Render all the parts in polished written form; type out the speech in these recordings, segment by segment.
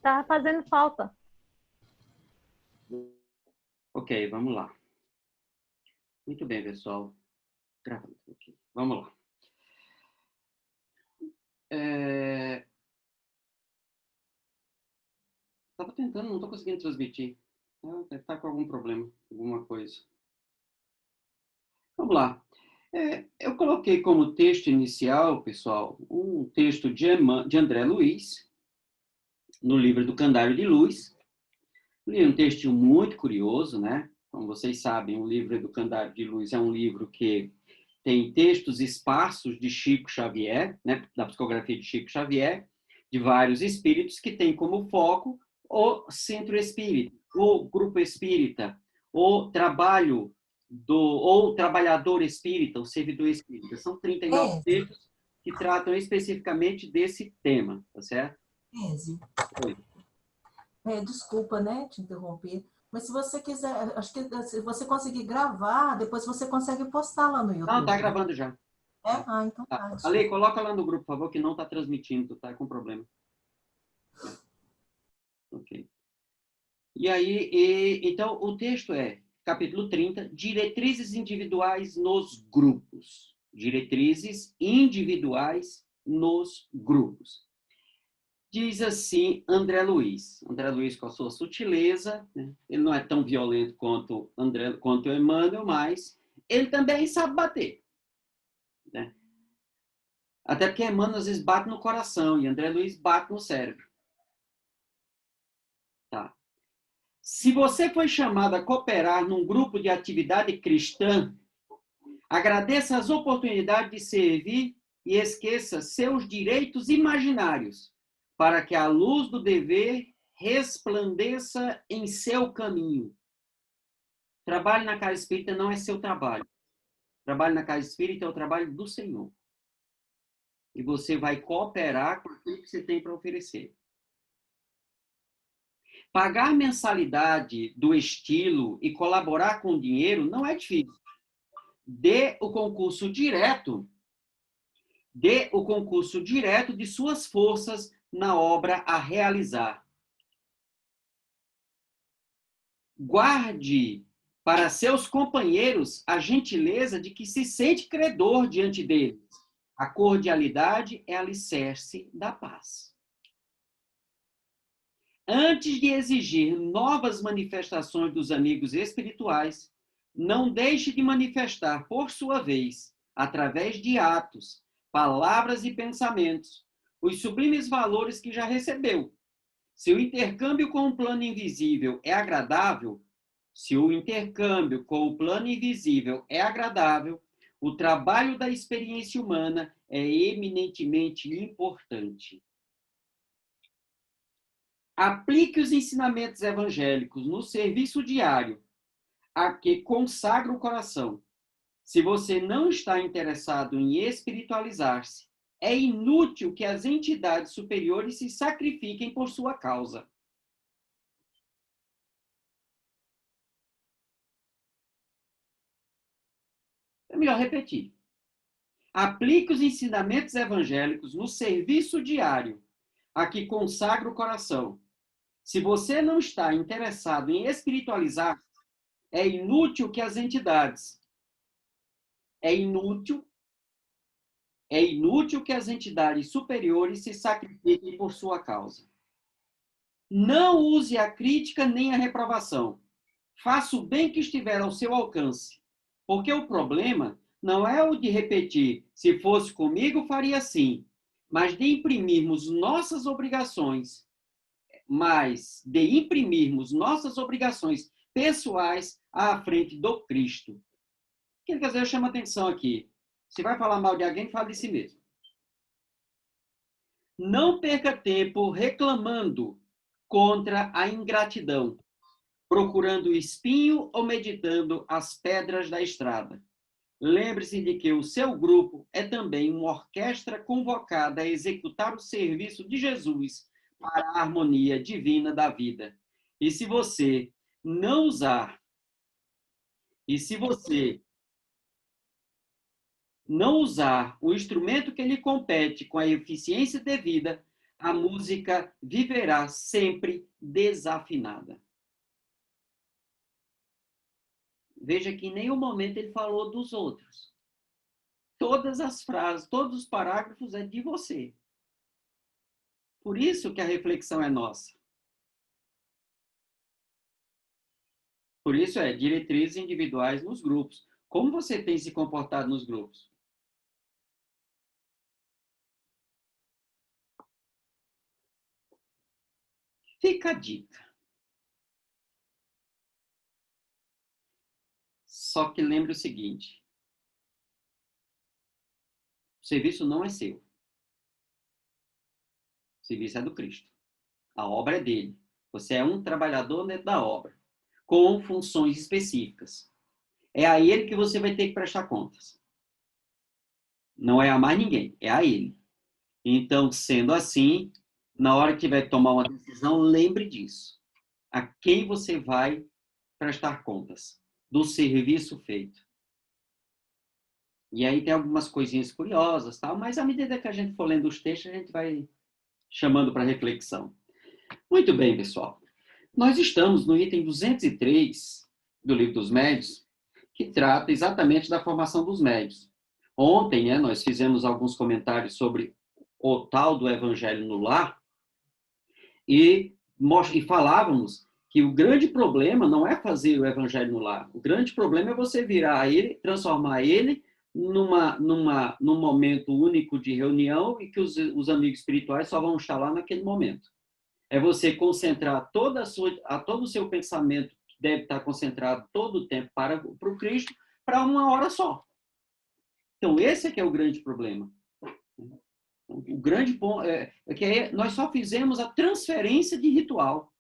Tá fazendo falta. Ok, vamos lá. Muito bem, pessoal. Gravando aqui. Vamos lá. Estava tentando, não estou conseguindo transmitir. Deve estar com algum problema, alguma coisa. Vamos lá. Eu coloquei como texto inicial, pessoal, um texto de André Luiz, no livro do Candário de Luz. Li um texto muito curioso, né? Como vocês sabem, o livro do Candário de Luz é um livro que tem textos esparsos de Chico Xavier, né? Da psicografia de Chico Xavier, de vários espíritos que tem como foco o centro espírita, o grupo espírita, o trabalho ou trabalhador espírita, o servidor espírita. São 39 textos que tratam especificamente desse tema, tá certo? Enzo, desculpa, né, te interromper, mas se você quiser, acho que se você conseguir gravar, depois você consegue postar lá no YouTube. Não, tá gravando já. Então tá. Ale, coloca lá no grupo, por favor, que não está transmitindo, tá com problema. Ok. E aí, então, o texto é, capítulo 30, diretrizes individuais nos grupos. Diretrizes individuais nos grupos. Diz assim André Luiz. André Luiz, com a sua sutileza, né? Ele não é tão violento quanto o Emmanuel, mas ele também sabe bater. Né? Até porque Emmanuel às vezes bate no coração e André Luiz bate no cérebro. Tá. Se você foi chamado a cooperar num grupo de atividade cristã, agradeça as oportunidades de servir e esqueça seus direitos imaginários, para que a luz do dever resplandeça em seu caminho. Trabalho na casa espírita não é seu trabalho. Trabalho na casa espírita é o trabalho do Senhor. E você vai cooperar com aquilo que você tem para oferecer. Pagar mensalidade do estilo e colaborar com dinheiro não é difícil. Dê o concurso direto de suas forças na obra a realizar. Guarde para seus companheiros a gentileza de que se sente credor diante deles. A cordialidade é alicerce da paz. Antes de exigir novas manifestações dos amigos espirituais, não deixe de manifestar, por sua vez, através de atos, palavras e pensamentos, os sublimes valores que já recebeu. Se o intercâmbio com o plano invisível é agradável, o trabalho da experiência humana é eminentemente importante. Aplique os ensinamentos evangélicos no serviço diário a que consagra o coração. Se você não está interessado em espiritualizar-se, é inútil que as entidades superiores se sacrifiquem por sua causa. É melhor repetir. Aplique os ensinamentos evangélicos no serviço diário a que consagra o coração. Se você não está interessado em espiritualizar, é inútil que as entidades superiores se sacrifiquem por sua causa. Não use a crítica nem a reprovação. Faça o bem que estiver ao seu alcance. Porque o problema não é o de repetir, se fosse comigo, faria assim, mas de imprimirmos nossas obrigações pessoais à frente do Cristo. Quer dizer, eu chamo a atenção aqui. Se vai falar mal de alguém, fala de si mesmo. Não perca tempo reclamando contra a ingratidão, procurando o espinho ou meditando as pedras da estrada. Lembre-se de que o seu grupo é também uma orquestra convocada a executar o serviço de Jesus para a harmonia divina da vida. E se você não usar o instrumento que lhe compete com a eficiência devida, a música viverá sempre desafinada. Veja que em nenhum momento ele falou dos outros. Todas as frases, todos os parágrafos é de você. Por isso que a reflexão é nossa. Por isso é diretrizes individuais nos grupos. Como você tem se comportado nos grupos? Fica a dica. Só que lembre o seguinte: o serviço não é seu. O serviço é do Cristo. A obra é dele. Você é um trabalhador dentro da obra, com funções específicas. É a ele que você vai ter que prestar contas. Não é a mais ninguém, é a ele. Então, sendo assim, na hora que tiver que tomar uma decisão, lembre disso. A quem você vai prestar contas do serviço feito. E aí tem algumas coisinhas curiosas, tal, mas à medida que a gente for lendo os textos, a gente vai chamando para reflexão. Muito bem, pessoal. Nós estamos no item 203 do Livro dos Médiuns, que trata exatamente da formação dos médiuns. Ontem, nós fizemos alguns comentários sobre o tal do Evangelho no Lar e falávamos que o grande problema não é fazer o Evangelho no Lar. O grande problema é você virar ele, transformar ele num momento único de reunião e que os amigos espirituais só vão estar lá naquele momento. É você concentrar todo o seu pensamento, que deve estar concentrado todo o tempo para o Cristo, para uma hora só. Então, esse é que é o grande problema. O grande ponto é que nós só fizemos a transferência de ritual.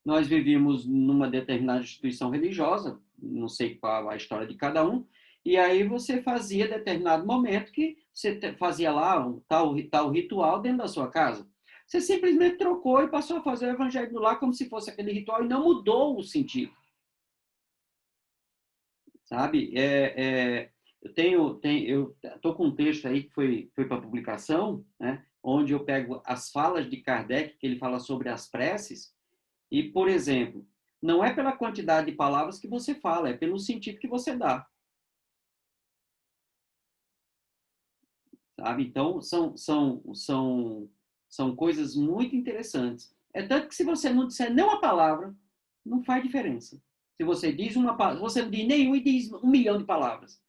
Nós vivíamos numa determinada instituição religiosa, não sei qual a história de cada um, e aí você fazia determinado momento que você fazia lá um tal ritual dentro da sua casa. Você simplesmente trocou e passou a fazer o Evangelho do Lar como se fosse aquele ritual e não mudou o sentido. Sabe? Eu estou com um texto aí que foi para publicação, né, onde eu pego as falas de Kardec, que ele fala sobre as preces, e, por exemplo, não é pela quantidade de palavras que você fala, é pelo sentido que você dá. Sabe? Então, são coisas muito interessantes. É tanto que se você não disser nenhuma palavra, não faz diferença. Se você diz uma palavra, você não diz nenhum e diz 1 milhão de palavras.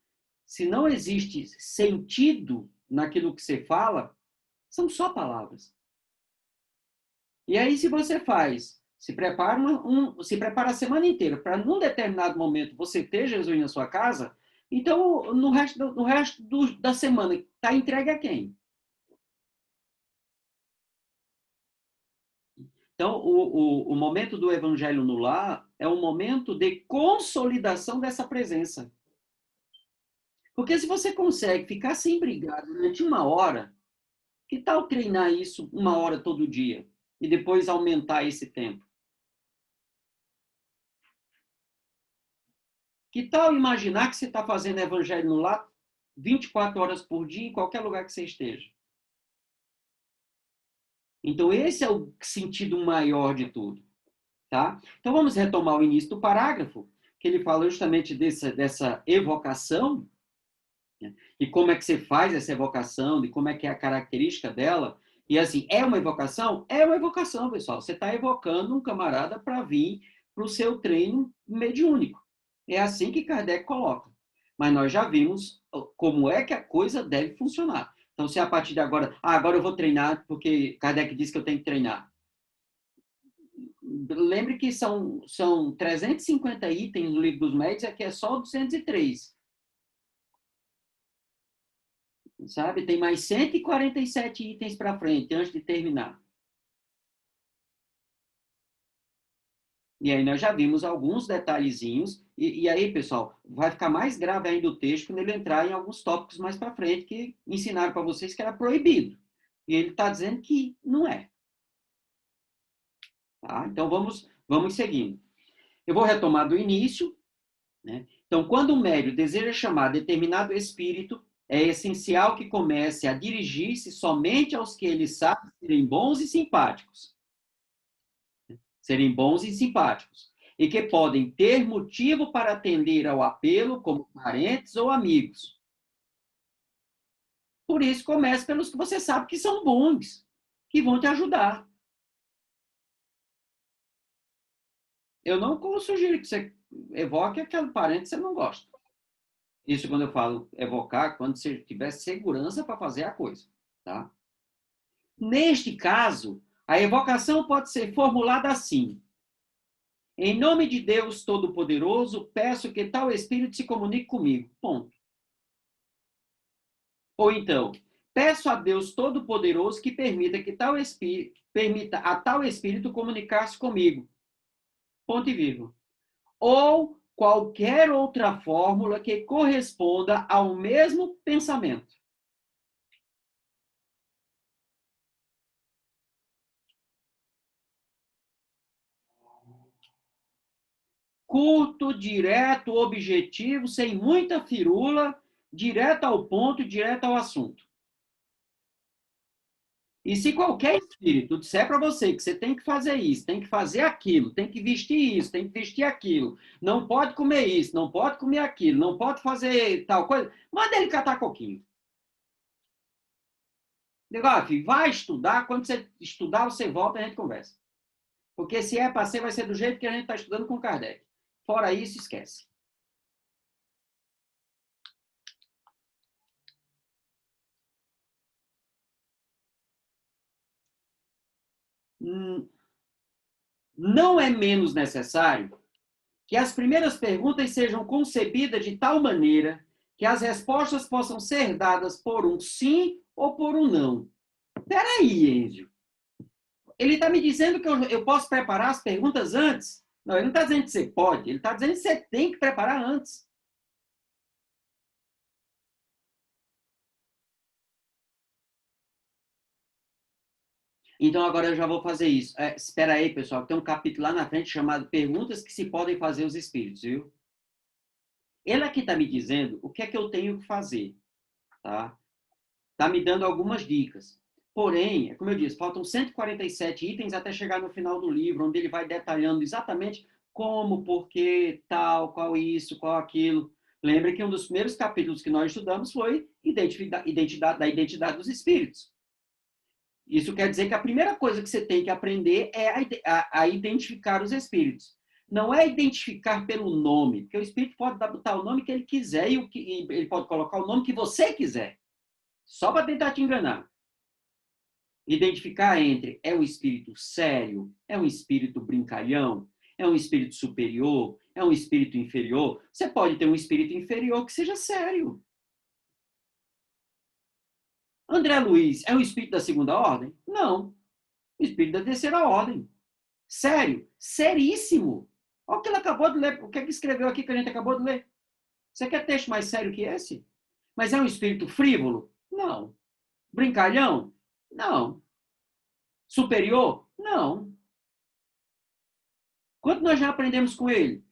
Se não existe sentido naquilo que você fala, são só palavras. E aí, se você se prepara a semana inteira para, num determinado momento, você ter Jesus na sua casa, então, no resto da semana, está entregue a quem? Então, o momento do Evangelho no Lar é um momento de consolidação dessa presença. Porque se você consegue ficar sem brigar durante 1 hora, que tal treinar isso 1 hora todo dia? E depois aumentar esse tempo? Que tal imaginar que você está fazendo Evangelho no Lar 24 horas por dia, em qualquer lugar que você esteja? Então, esse é o sentido maior de tudo. Tá? Então, vamos retomar o início do parágrafo, que ele fala justamente dessa evocação, né? E como é que você faz essa evocação, de como é que é a característica dela. E assim, é uma evocação? É uma evocação, pessoal. Você está evocando um camarada para vir para o seu treino mediúnico. É assim que Kardec coloca. Mas nós já vimos como é que a coisa deve funcionar. Então, se a partir de agora eu vou treinar, porque Kardec disse que eu tenho que treinar. Lembre que são 350 itens no Livro dos Médiuns, aqui é só 203. Sabe? Tem mais 147 itens para frente, antes de terminar. E aí nós já vimos alguns detalhezinhos. E aí, pessoal, vai ficar mais grave ainda o texto quando ele entrar em alguns tópicos mais para frente que ensinaram para vocês que era proibido. E ele está dizendo que não é. Tá? Então, vamos seguindo. Eu vou retomar do início, né? Então, quando o médium deseja chamar determinado espírito, é essencial que comece a dirigir-se somente aos que ele sabe serem bons e simpáticos. Serem bons e simpáticos. E que podem ter motivo para atender ao apelo como parentes ou amigos. Por isso, comece pelos que você sabe que são bons, que vão te ajudar. Eu não sugiro que você evoque aquele parente que você não gosta. Isso quando eu falo evocar, quando você tiver segurança para fazer a coisa. Tá? Neste caso, a evocação pode ser formulada assim: em nome de Deus Todo-Poderoso, peço que tal Espírito se comunique comigo. Ponto. Ou então, peço a Deus Todo-Poderoso que permita a tal Espírito comunicar-se comigo. Ponto e vírgula. Ou qualquer outra fórmula que corresponda ao mesmo pensamento. Curto, direto, objetivo, sem muita firula, direto ao ponto, direto ao assunto. E se qualquer espírito disser para você que você tem que fazer isso, tem que fazer aquilo, tem que vestir isso, tem que vestir aquilo, não pode comer isso, não pode comer aquilo, não pode fazer tal coisa, manda ele catar coquinho. Diga, filho, vai estudar, quando você estudar, você volta e a gente conversa. Porque se é para ser, vai ser do jeito que a gente está estudando com Kardec. Fora isso, esquece. Não é menos necessário que as primeiras perguntas sejam concebidas de tal maneira que as respostas possam ser dadas por um sim ou por um não. Peraí, Enzio. Ele está me dizendo que eu posso preparar as perguntas antes? Não, ele não está dizendo que você pode, ele está dizendo que você tem que preparar antes. Então, agora eu já vou fazer isso. Espera aí, pessoal, tem um capítulo lá na frente chamado Perguntas que se podem fazer os espíritos, viu? Ele aqui está me dizendo o que é que eu tenho que fazer, tá? Está me dando algumas dicas. Porém, como eu disse, faltam 147 itens até chegar no final do livro, onde ele vai detalhando exatamente como, porquê, tal, qual isso, qual aquilo. Lembre que um dos primeiros capítulos que nós estudamos foi da identidade dos espíritos. Isso quer dizer que a primeira coisa que você tem que aprender é a identificar os espíritos. Não é identificar pelo nome, porque o espírito pode botar o nome que ele quiser e ele pode colocar o nome que você quiser, só para tentar te enganar. Identificar entre é um espírito sério, é um espírito brincalhão, é um espírito superior, é um espírito inferior. Você pode ter um espírito inferior que seja sério. André Luiz é um espírito da segunda ordem? Não. Espírito da terceira ordem. Sério, seríssimo. Olha o que ele acabou de ler, o que ele escreveu aqui que a gente acabou de ler. Você quer texto mais sério que esse? Mas é um espírito frívolo? Não. Brincalhão? Não. Superior? Não. Quanto nós já aprendemos com ele?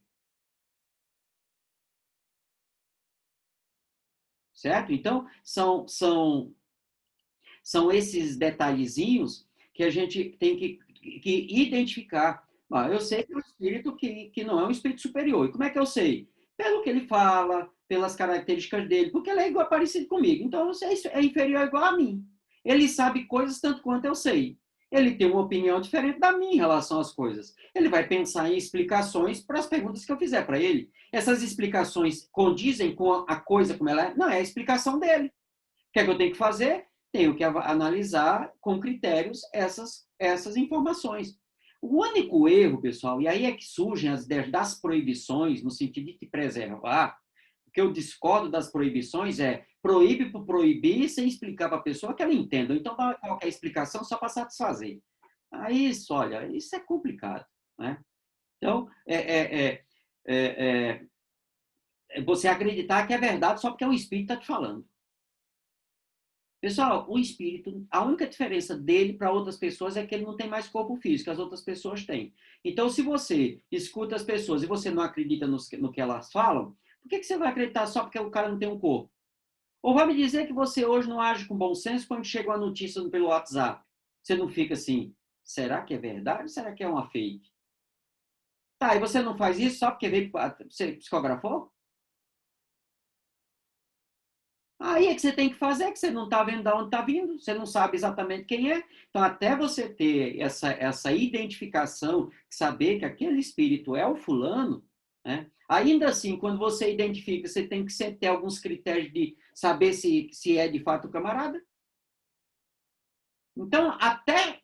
Certo? Então, são esses detalhezinhos que a gente tem que identificar. Eu sei que é um espírito que não é um espírito superior. E como é que eu sei? Pelo que ele fala, pelas características dele, porque ele é igual, parecido comigo. Então, eu sei, é inferior igual a mim. Ele sabe coisas tanto quanto eu sei. Ele tem uma opinião diferente da minha em relação às coisas. Ele vai pensar em explicações para as perguntas que eu fizer para ele. Essas explicações condizem com a coisa como ela é? Não, é a explicação dele. O que é que eu tenho que fazer? Tenho que analisar com critérios essas informações. O único erro, pessoal, e aí é que surgem as ideias das proibições, no sentido de te preservar, o que eu discordo das proibições é proíbe por proibir sem explicar para a pessoa que ela entenda. Então, dá qualquer explicação só para satisfazer. Aí, olha, isso é complicado. Né? Então, você acreditar que é verdade só porque é o espírito que está te falando. Pessoal, o espírito, a única diferença dele para outras pessoas é que ele não tem mais corpo físico, as outras pessoas têm. Então, se você escuta as pessoas e você não acredita no que elas falam, por que você vai acreditar só porque o cara não tem um corpo? Ou vai me dizer que você hoje não age com bom senso quando chega uma notícia pelo WhatsApp? Você não fica assim, será que é verdade ou será que é uma fake? Tá, e você não faz isso só porque você psicografou? Aí é que você tem que fazer, que você não está vendo de onde está vindo, você não sabe exatamente quem é. Então, até você ter essa identificação, saber que aquele espírito é o fulano, né? Ainda assim, quando você identifica, você tem que sempre ter alguns critérios de saber se é de fato o camarada. Então, até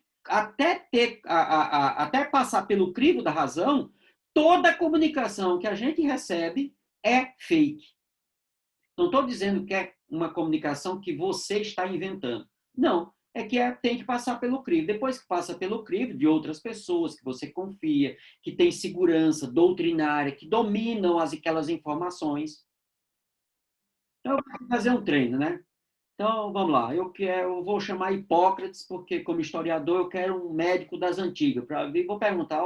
passar pelo crivo da razão, toda comunicação que a gente recebe é fake. Não estou dizendo que é uma comunicação que você está inventando. Não, é que tem que passar pelo crivo. Depois que passa pelo crivo de outras pessoas que você confia, que tem segurança doutrinária, que dominam aquelas informações. Então, eu vou fazer um treino, né? Então, vamos lá. Eu vou chamar Hipócrates, porque, como historiador, eu quero um médico das antigas. Vou perguntar,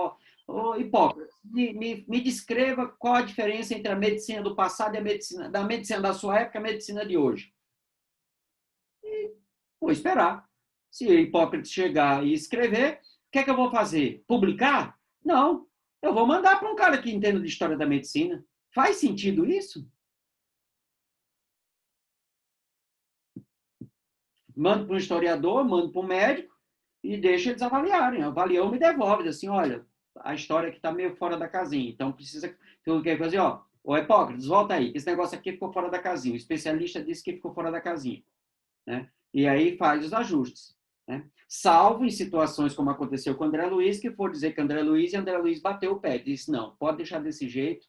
Hipócrates, me descreva qual a diferença entre a medicina do passado e a medicina da sua época e a medicina de hoje. E vou esperar. Se Hipócrates chegar e escrever, o que é que eu vou fazer? Publicar? Não. Eu vou mandar para um cara que entenda de história da medicina. Faz sentido isso? Mando para um historiador, mando para um médico e deixa eles avaliarem. Avaliou, me devolve. Diz assim, olha, a história aqui está meio fora da casinha. Então, precisa... Então, quer fazer, ô Hipócrates, volta aí, que esse negócio aqui ficou fora da casinha. O especialista disse que ficou fora da casinha. Né? E aí faz os ajustes. Né? Salvo em situações como aconteceu com o André Luiz, que for dizer que André Luiz bateu o pé. Disse, não, pode deixar desse jeito,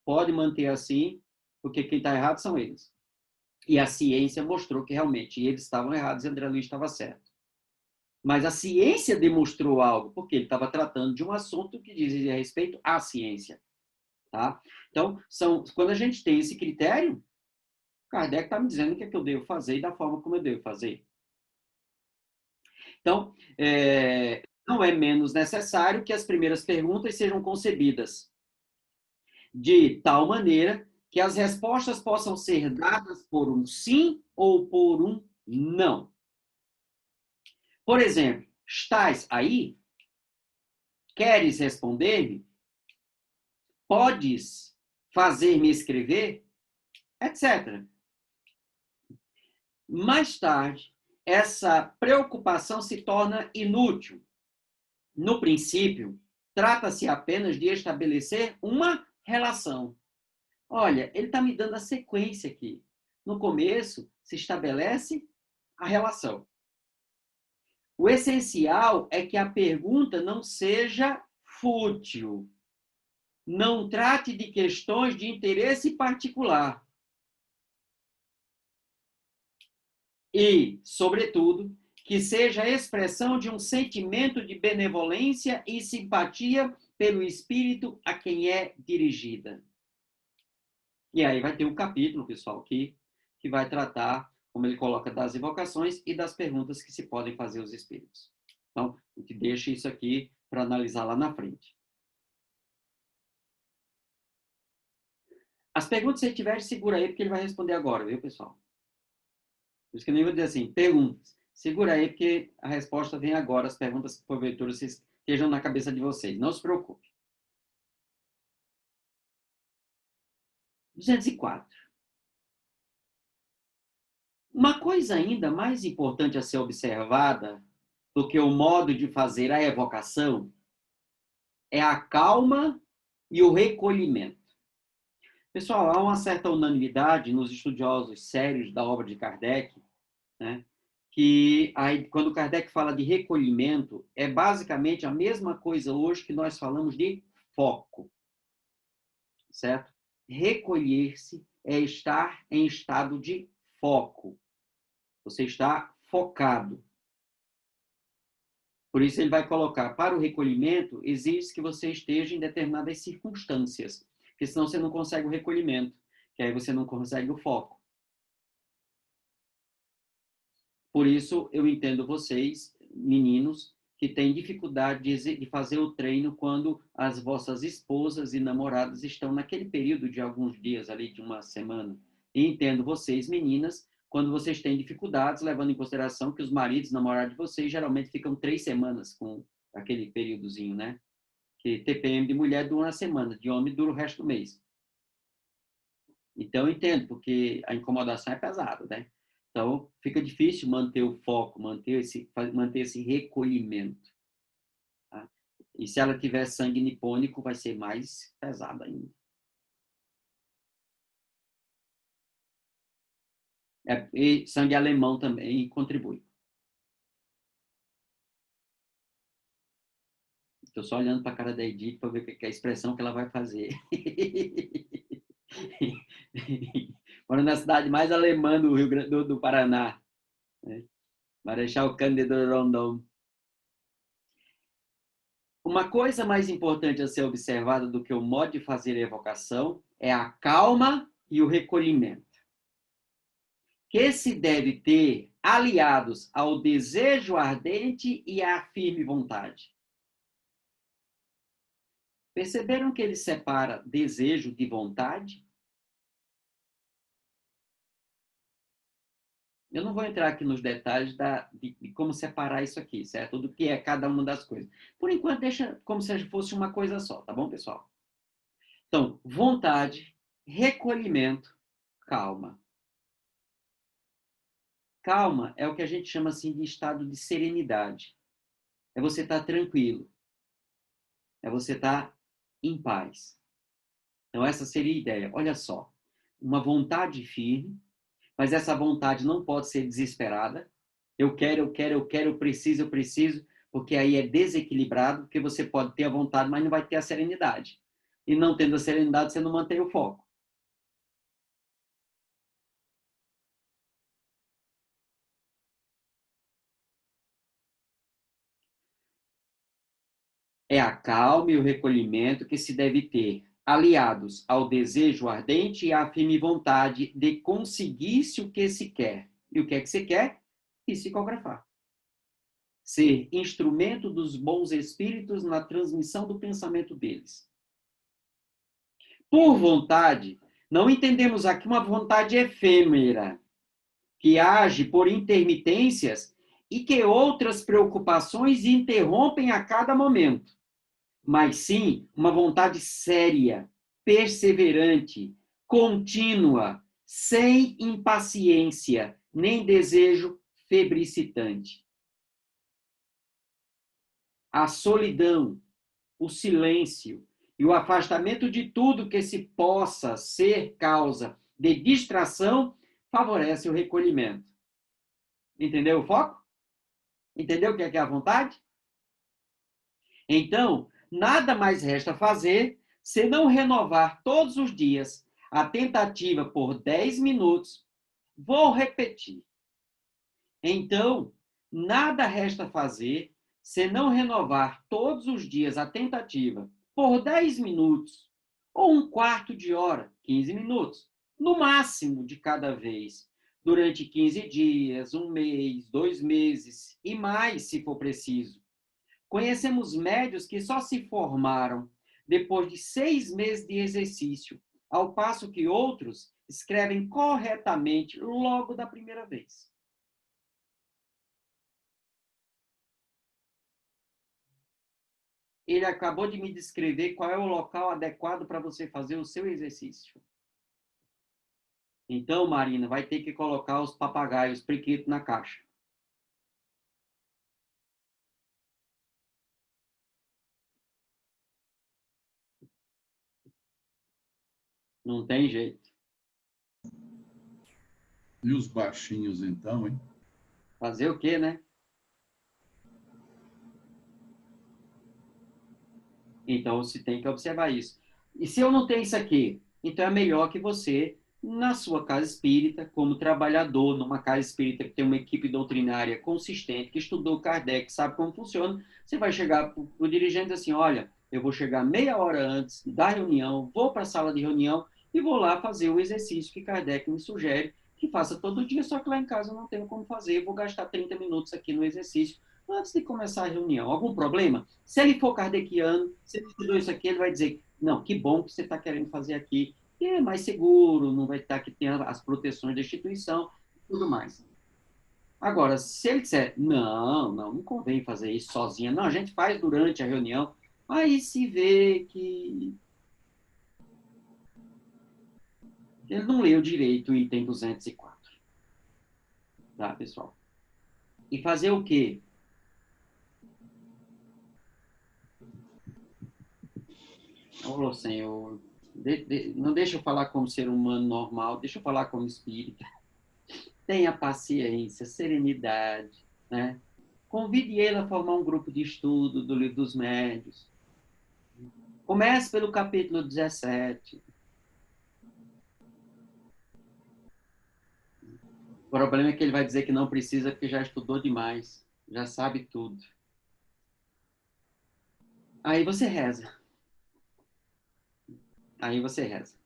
pode manter assim, porque quem está errado são eles. E a ciência mostrou que realmente eles estavam errados e André Luiz estava certo. Mas a ciência demonstrou algo, porque ele estava tratando de um assunto que dizia respeito à ciência. Tá? Então, quando a gente tem esse critério, Kardec está me dizendo o que é que eu devo fazer e da forma como eu devo fazer. Então, não é menos necessário que as primeiras perguntas sejam concebidas de tal maneira que as respostas possam ser dadas por um sim ou por um não. Por exemplo, estás aí? Queres responder-me? Podes fazer-me escrever? Etc. Mais tarde, essa preocupação se torna inútil. No princípio, trata-se apenas de estabelecer uma relação. Olha, ele está me dando a sequência aqui. No começo, se estabelece a relação. O essencial é que a pergunta não seja fútil. Não trate de questões de interesse particular. E, sobretudo, que seja a expressão de um sentimento de benevolência e simpatia pelo espírito a quem é dirigida. E aí vai ter um capítulo, pessoal, que vai tratar, como ele coloca, das invocações e das perguntas que se podem fazer aos espíritos. Então, a gente deixa isso aqui para analisar lá na frente. As perguntas, se ele tiver, segura aí, porque ele vai responder agora, viu, pessoal? Por isso que eu nem vou dizer assim, perguntas. Segura aí, porque a resposta vem agora, as perguntas que, porventura, vocês estejam na cabeça de vocês. Não se preocupe. 204. Uma coisa ainda mais importante a ser observada do que o modo de fazer a evocação é a calma e o recolhimento. Pessoal, há uma certa unanimidade nos estudiosos sérios da obra de Kardec, né, que aí, quando Kardec fala de recolhimento, é basicamente a mesma coisa hoje que nós falamos de foco. Certo? Recolher-se é estar em estado de foco. Você está focado. Por isso, ele vai colocar, para o recolhimento, exige que você esteja em determinadas circunstâncias, porque senão você não consegue o recolhimento, que aí você não consegue o foco. Por isso, eu entendo vocês, meninos, que têm dificuldade de fazer o treino quando as vossas esposas e namoradas estão naquele período de alguns dias ali, de uma semana. E entendo vocês, meninas, quando vocês têm dificuldades, levando em consideração que os maridos, namorados de vocês, geralmente ficam 3 semanas com aquele períodozinho, né? Que TPM de mulher dura uma semana, de homem dura o resto do mês. Então, eu entendo, porque a incomodação é pesada, né? Então, fica difícil manter o foco, manter esse recolhimento. Tá? E se ela tiver sangue nipônico, vai ser mais pesado ainda. E sangue alemão também contribui. Estou só olhando para a cara da Edith para ver que é a expressão que ela vai fazer. Moro na cidade mais alemã do Rio Grande do Paraná. Né? Marechal Cândido Rondon. Uma coisa mais importante a ser observada do que o modo de fazer a evocação é a calma e o recolhimento, que se deve ter aliados ao desejo ardente e à firme vontade. Perceberam que ele separa desejo de vontade? Eu não vou entrar aqui nos detalhes de como separar isso aqui, certo? Do que é cada uma das coisas. Por enquanto, deixa como se fosse uma coisa só, tá bom, pessoal? Então, vontade, recolhimento, calma. Calma é o que a gente chama assim de estado de serenidade. É você estar tranquilo. É você estar em paz. Então, essa seria a ideia. Olha só, uma vontade firme, mas essa vontade não pode ser desesperada. Eu quero, eu quero, eu quero, eu preciso, porque aí é desequilibrado, porque você pode ter a vontade, mas não vai ter a serenidade. E não tendo a serenidade, você não mantém o foco. É a calma e o recolhimento que se deve ter, aliados ao desejo ardente e à firme vontade de conseguir-se o que se quer. E o que é que se quer? Psicografar. Ser instrumento dos bons espíritos na transmissão do pensamento deles. Por vontade, não entendemos aqui uma vontade efêmera, que age por intermitências e que outras preocupações interrompem a cada momento, mas sim uma vontade séria, perseverante, contínua, sem impaciência, nem desejo febricitante. A solidão, o silêncio e o afastamento de tudo que se possa ser causa de distração favorece o recolhimento. Entendeu o foco? Entendeu o que é a vontade? Então, nada mais resta fazer senão renovar todos os dias a tentativa por 10 minutos. Vou repetir. Então, nada resta fazer senão renovar todos os dias a tentativa por 10 minutos, ou um quarto de hora, 15 minutos, no máximo de cada vez, durante 15 dias, um mês, 2 meses e mais, se for preciso. Conhecemos médios que só se formaram depois de 6 meses de exercício, ao passo que outros escrevem corretamente logo da primeira vez. Ele acabou de me descrever qual é o local adequado para você fazer o seu exercício. Então, Marina, vai ter que colocar os papagaios priquitos na caixa. Não tem jeito. E os baixinhos, então, hein? Fazer o quê, né? Então, se tem que observar isso. E se eu não tenho isso aqui? Então, é melhor que você, na sua casa espírita, como trabalhador, numa casa espírita que tem uma equipe doutrinária consistente, que estudou Kardec, sabe como funciona, você vai chegar para o dirigente assim, olha, eu vou chegar meia hora antes da reunião, vou para a sala de reunião e vou lá fazer o exercício que Kardec me sugere, que faça todo dia, só que lá em casa eu não tenho como fazer, vou gastar 30 minutos aqui no exercício, antes de começar a reunião. Algum problema? Se ele for kardeciano, se ele estudou isso aqui, ele vai dizer, não, que bom que você está querendo fazer aqui, que é mais seguro, não vai estar que tenha as proteções da instituição. tudo mais. Agora, se ele disser, não convém fazer isso sozinha, não, a gente faz durante a reunião, aí se vê que ele não leu direito o item 204. Tá, pessoal? E fazer o quê? Ô, Senhor, não deixa eu falar como ser humano normal, deixa eu falar como espírita. Tenha paciência, serenidade, né? Convide ele a formar um grupo de estudo do Livro dos Médiuns. Comece pelo capítulo 17. O problema é que ele vai dizer que não precisa porque já estudou demais, já sabe tudo. Aí você reza. Aí você reza.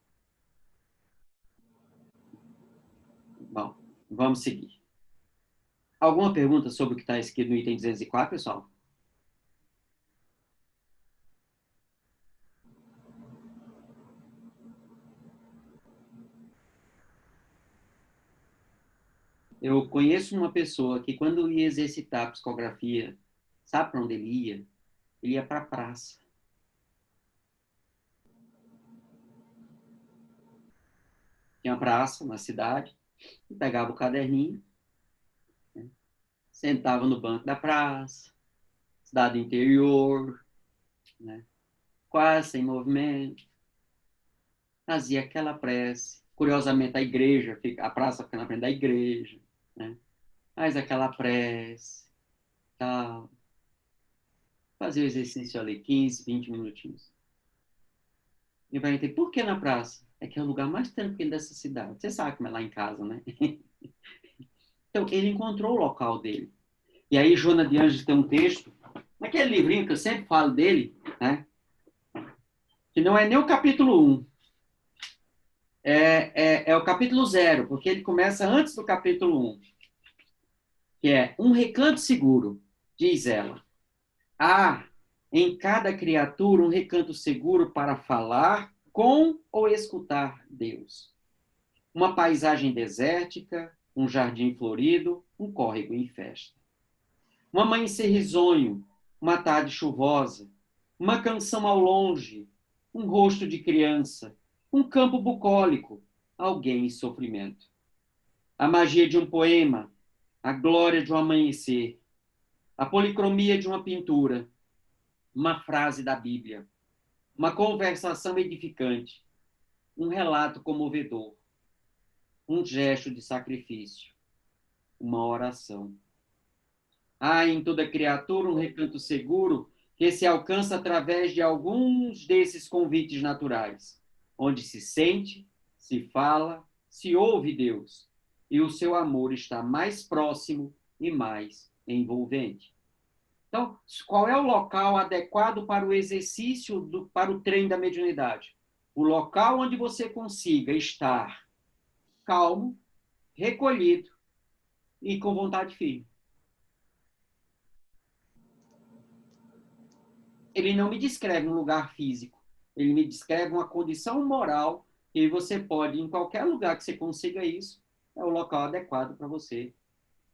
Bom, vamos seguir. Alguma pergunta sobre o que está escrito no item 204, pessoal? Eu conheço uma pessoa que, quando ia exercitar a psicografia, sabe para onde ele ia? Ele ia para a praça. Tinha uma praça na cidade, pegava o caderninho, né? Sentava no banco da praça, cidade interior, né? Quase sem movimento, fazia aquela prece. Curiosamente, a praça fica na frente da igreja, né? Faz aquela prece, tal. Fazia o exercício ali, 15, 20 minutinhos. E vai entender, por que na praça? É que é o lugar mais tranquilo dessa cidade. Você sabe como é lá em casa, né? Então, ele encontrou o local dele. E aí, Joana de Anjos tem um texto, naquele livrinho que eu sempre falo dele, né? Que não é nem o capítulo 1, é o capítulo 0, porque ele começa antes do capítulo 1, que é um recanto seguro, diz ela. Há em cada criatura um recanto seguro para falar com ou escutar Deus. Uma paisagem desértica, um jardim florido, um córrego em festa. Um amanhecer risonho, uma tarde chuvosa, uma canção ao longe, um rosto de criança, um campo bucólico, alguém em sofrimento. A magia de um poema, a glória de um amanhecer, a policromia de uma pintura, uma frase da Bíblia, uma conversação edificante, um relato comovedor, um gesto de sacrifício, uma oração. Há em toda criatura um recanto seguro que se alcança através de alguns desses convites naturais, onde se sente, se fala, se ouve Deus, e o seu amor está mais próximo e mais envolvente. Então, qual é o local adequado para o exercício, para o treino da mediunidade? O local onde você consiga estar calmo, recolhido e com vontade firme. Ele não me descreve um lugar físico, ele me descreve uma condição moral que você pode, em qualquer lugar que você consiga isso, é o local adequado para você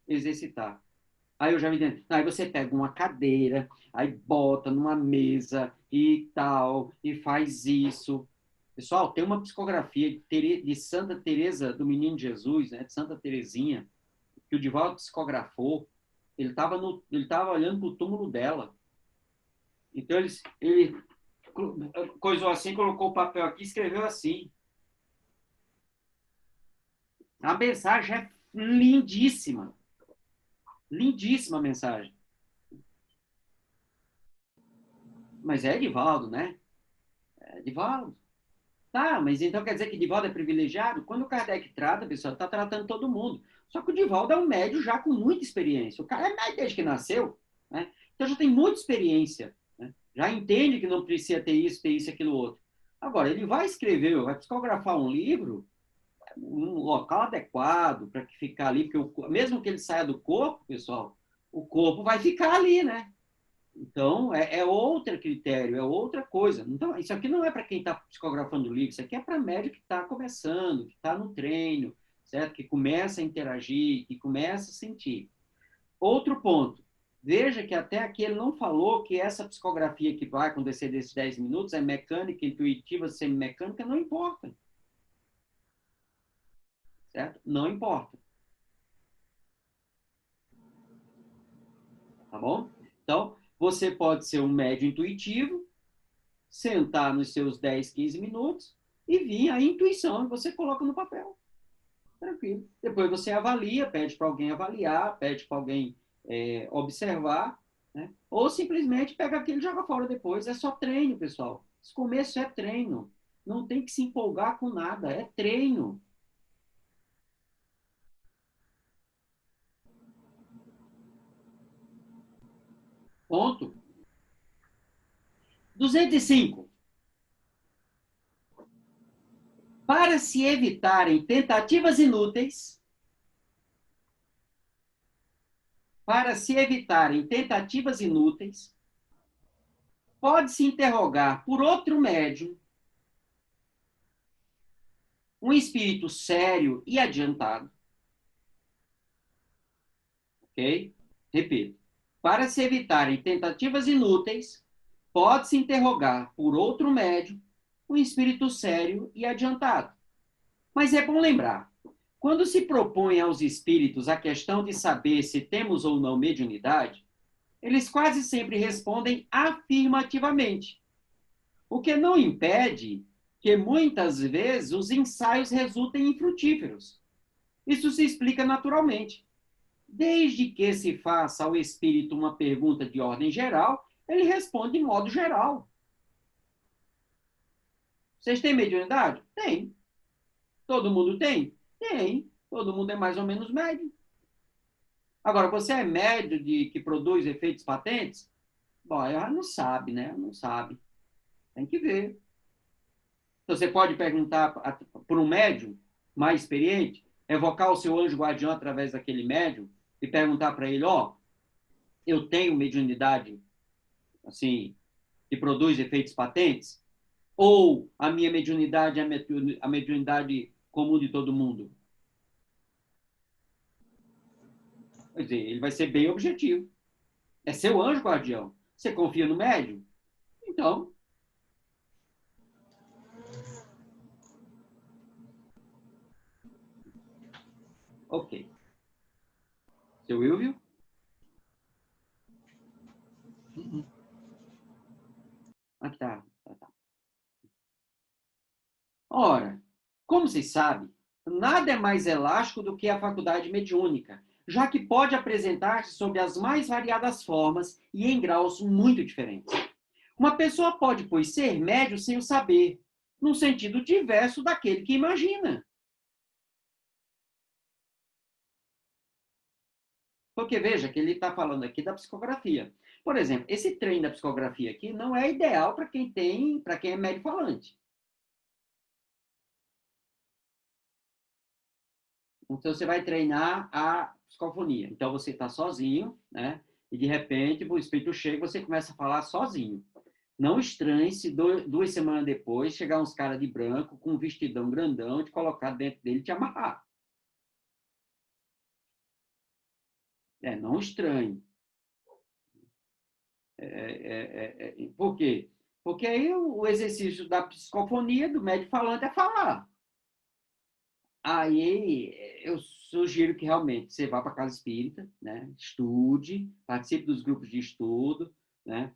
exercitar. Aí eu já me entendo. Aí você pega uma cadeira, aí bota numa mesa e tal, e faz isso. Pessoal, tem uma psicografia de Santa Teresa do Menino Jesus, né, de Santa Teresinha, que o Divaldo psicografou. Ele estava olhando para o túmulo dela. Então ele coisou assim, colocou o papel aqui e escreveu assim. A mensagem é lindíssima. Lindíssima a mensagem. Mas é Edivaldo, né? É Edivaldo. Tá, mas então quer dizer que Edivaldo é privilegiado? Quando o Kardec trata, pessoal, está tratando todo mundo. Só que o Edivaldo é um médium já com muita experiência. O cara é médium desde que nasceu, né? Então já tem muita experiência, né? Já entende que não precisa ter isso, aquilo, outro. Agora, ele vai escrever, vai psicografar um livro, um local adequado para ficar ali, porque mesmo que ele saia do corpo, pessoal, o corpo vai ficar ali, né? Então, é outro critério, é outra coisa. Então, isso aqui não é para quem está psicografando o livro, isso aqui é para médico que está começando, que está no treino, certo? Que começa a interagir, que começa a sentir. Outro ponto. Veja que até aqui ele não falou que essa psicografia que vai acontecer desses 10 minutos é mecânica, intuitiva, semimecânica, não importa. Certo? Não importa. Tá bom? Então, você pode ser um médium intuitivo, sentar nos seus 10, 15 minutos e vir a intuição, você coloca no papel. Tranquilo. Depois você avalia, pede para alguém avaliar, pede para alguém observar, né? Ou simplesmente pega aquilo e joga fora depois. É só treino, pessoal. Esse começo é treino. Não tem que se empolgar com nada, é treino. Ponto. 205. Para se evitarem tentativas inúteis, pode-se interrogar por outro médium, um espírito sério e adiantado. Ok? Repito. Para se evitarem tentativas inúteis, pode-se interrogar por outro médium, um espírito sério e adiantado. Mas é bom lembrar, quando se propõe aos espíritos a questão de saber se temos ou não mediunidade, eles quase sempre respondem afirmativamente, o que não impede que muitas vezes os ensaios resultem infrutíferos. Isso se explica naturalmente. Desde que se faça ao espírito uma pergunta de ordem geral, ele responde de modo geral. Vocês têm mediunidade? Tem. Todo mundo tem? Tem. Todo mundo é mais ou menos médio. Agora, você é médio que produz efeitos patentes? Bom, ela não sabe, né? Não sabe. Tem que ver. Então, você pode perguntar por um médium mais experiente, evocar o seu anjo guardião através daquele médium e perguntar para ele, eu tenho mediunidade, assim, que produz efeitos patentes? Ou a minha mediunidade é a mediunidade comum de todo mundo? Quer dizer, ele vai ser bem objetivo. É seu anjo guardião. Você confia no médium? Então. Ok. Seu Wilvio? Aqui tá. Ora, como vocês sabem, nada é mais elástico do que a faculdade mediúnica, já que pode apresentar-se sob as mais variadas formas e em graus muito diferentes. Uma pessoa pode, pois, ser médium sem o saber, num sentido diverso daquele que imagina. Porque veja que ele está falando aqui da psicografia. Por exemplo, esse treino da psicografia aqui não é ideal para quem é médio falante. Então, você vai treinar a psicofonia. Então, você está sozinho, né? E, de repente, o espírito chega e você começa a falar sozinho. Não estranhe se 2 semanas depois chegar uns caras de branco com um vestidão grandão, te colocar dentro dele e te amarrar. Não estranhe. Por quê? Porque aí o exercício da psicofonia, do médium falante, é falar. Aí eu sugiro que realmente você vá para a casa espírita, né? Estude, participe dos grupos de estudo, né?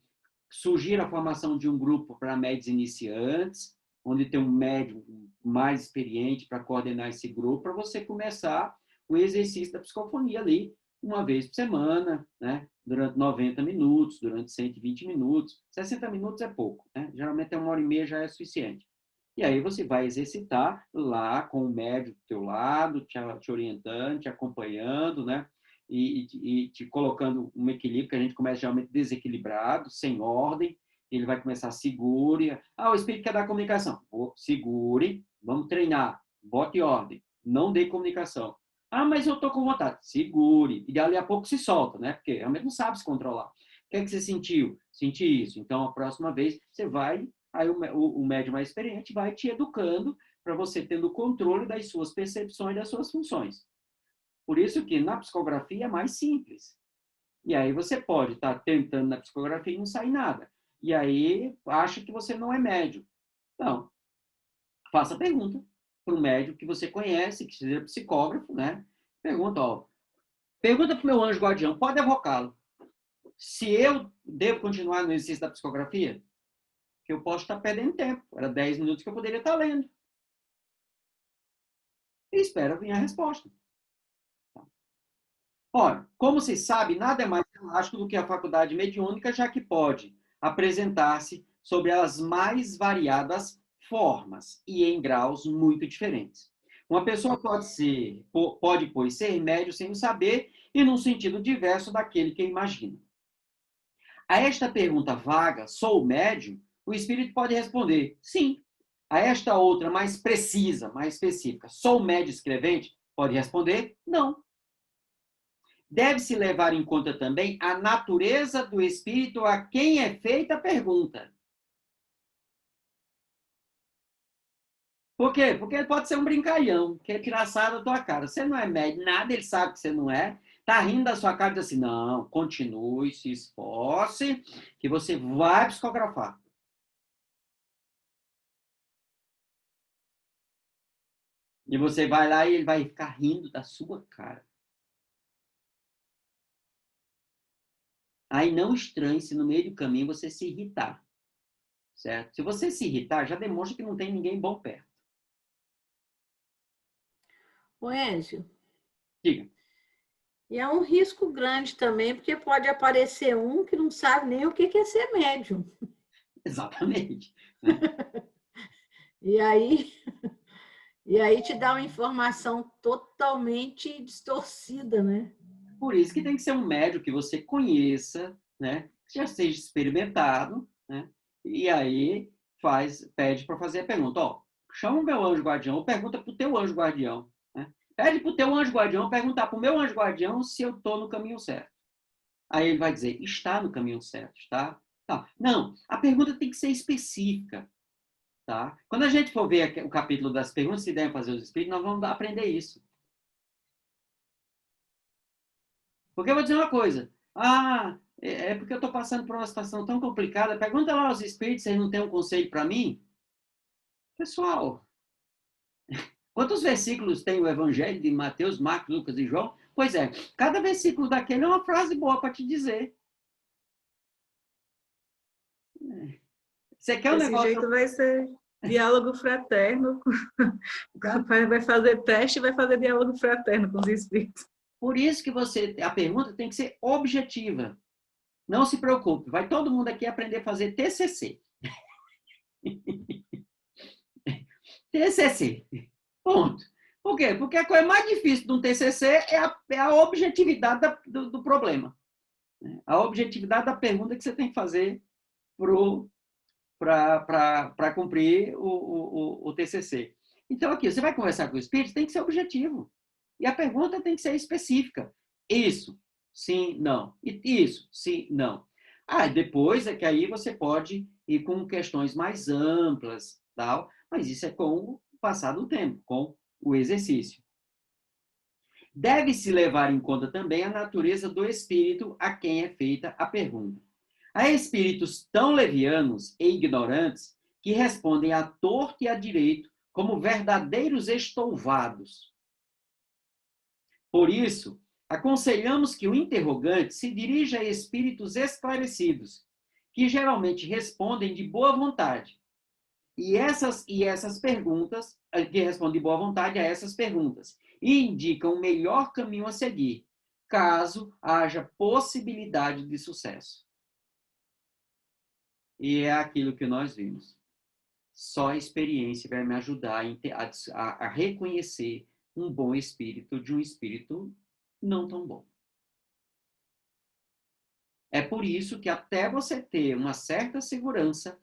Sugira a formação de um grupo para médios iniciantes, onde tem um médium mais experiente para coordenar esse grupo, para você começar o exercício da psicofonia ali, uma vez por semana, né? Durante 90 minutos, durante 120 minutos. 60 minutos é pouco, né? Geralmente 1h30 já é suficiente. E aí você vai exercitar lá com o médium do teu lado, te orientando, te acompanhando, né? E te colocando um equilíbrio, que a gente começa geralmente desequilibrado, sem ordem, ele vai começar segure. O espírito quer dar comunicação. Segure, vamos treinar, bote ordem, não dê comunicação. Mas eu estou com vontade. Segure. E dali a pouco se solta, né? Porque realmente não sabe se controlar. O que é que você sentiu? Senti isso. Então, a próxima vez, você vai... Aí o médium mais experiente vai te educando para você ter o controle das suas percepções, das suas funções. Por isso que na psicografia é mais simples. E aí você pode estar tentando na psicografia e não sair nada. E aí acha que você não é médium. Não. Faça pergunta para um médium que você conhece, que seja psicógrafo, né? Pergunta, ó. Pergunta para o meu anjo guardião, pode evocá-lo. Se eu devo continuar no exercício da psicografia, que eu posso estar perdendo tempo. Era 10 minutos que eu poderia estar lendo. E espera vir a resposta. Ora, como se sabe, nada é mais elástico do que a faculdade mediúnica, já que pode apresentar-se sobre as mais variadas formas e em graus muito diferentes. Uma pessoa pode, pois, ser médio sem o saber e num sentido diverso daquele que imagina. A esta pergunta vaga, sou médium? O espírito pode responder, sim. A esta outra mais precisa, mais específica, sou médium escrevente? Pode responder, não. Deve-se levar em conta também a natureza do espírito a quem é feita a pergunta. Por quê? Porque ele pode ser um brincalhão, quer tirar sarro da tua cara. Você não é médium, nada, ele sabe que você não é. Tá rindo da sua cara e diz assim, não, continue, se esforce, que você vai psicografar. E você vai lá e ele vai ficar rindo da sua cara. Aí não estranhe se no meio do caminho você se irritar. Certo? Se você se irritar, já demonstra que não tem ninguém bom perto. Ô, Enzo, Diga. e é um risco grande também, porque pode aparecer um que não sabe nem o que é ser médium. Exatamente. E aí te dá uma informação totalmente distorcida, né? Por isso que tem que ser um médium que você conheça, né? Que já seja experimentado, né? E aí pede para fazer a pergunta. Ó, chama o meu anjo guardião, ou pergunta para o teu anjo guardião. Né? Pede para o teu anjo guardião perguntar para o meu anjo guardião se eu estou no caminho certo. Aí ele vai dizer, está no caminho certo, está? Tá. Não, a pergunta tem que ser específica. Tá? Quando a gente for ver o capítulo das perguntas que devem fazer os espíritos, nós vamos aprender isso. Porque eu vou dizer uma coisa. É porque eu estou passando por uma situação tão complicada. Pergunta lá aos espíritos se eles não têm um conselho para mim. Pessoal, quantos versículos tem o Evangelho de Mateus, Marcos, Lucas e João? Pois é, cada versículo daquele é uma frase boa para te dizer. Você quer um Desse negócio... jeito vai ser diálogo fraterno. Vai fazer teste e vai fazer diálogo fraterno com os espíritos. Por isso que a pergunta tem que ser objetiva. Não se preocupe, vai todo mundo aqui aprender a fazer TCC. TCC. Ponto. Por quê? Porque a coisa mais difícil de um TCC é a objetividade do problema. A objetividade da pergunta que você tem que fazer para cumprir o TCC. Então, aqui, você vai conversar com o espírito, tem que ser objetivo. E a pergunta tem que ser específica. Isso, sim, não. Isso, sim, não. Depois é que aí você pode ir com questões mais amplas, tal, mas isso é com o passar do tempo, com o exercício. Deve-se levar em conta também a natureza do espírito a quem é feita a pergunta. Há espíritos tão levianos e ignorantes que respondem à torto e à direito como verdadeiros estouvados. Por isso, aconselhamos que o interrogante se dirija a espíritos esclarecidos, que geralmente respondem de boa vontade. E essas perguntas, que respondem de boa vontade a essas perguntas, e indicam o melhor caminho a seguir, caso haja possibilidade de sucesso. E é aquilo que nós vimos. Só a experiência vai me ajudar a reconhecer um bom espírito de um espírito não tão bom. É por isso que até você ter uma certa segurança,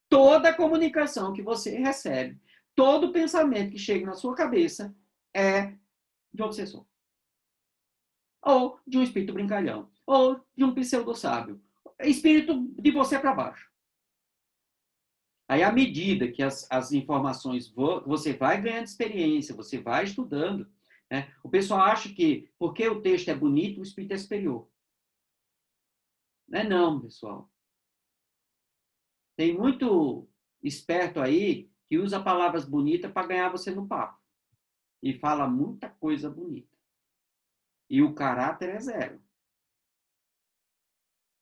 toda a comunicação que você recebe, todo pensamento que chega na sua cabeça é de um obsessor. Ou de um espírito brincalhão. Ou de um pseudo-sábio. Espírito de você para baixo. Aí, à medida que as informações você vai ganhando experiência, você vai estudando, né? O pessoal acha que porque o texto é bonito, o espírito é superior. Não é não, pessoal. Tem muito esperto aí que usa palavras bonitas para ganhar você no papo. E fala muita coisa bonita. E o caráter é zero.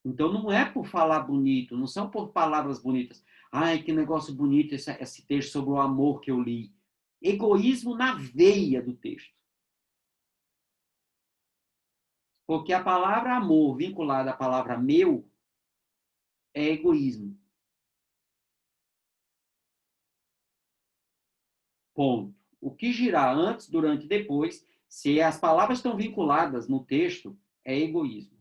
Então, não é por falar bonito, não são por palavras bonitas. Ai, que negócio bonito esse texto sobre o amor que eu li. Egoísmo na veia do texto. Porque a palavra amor vinculada à palavra meu é egoísmo. Ponto. O que girar antes, durante e depois, se as palavras estão vinculadas no texto, é egoísmo.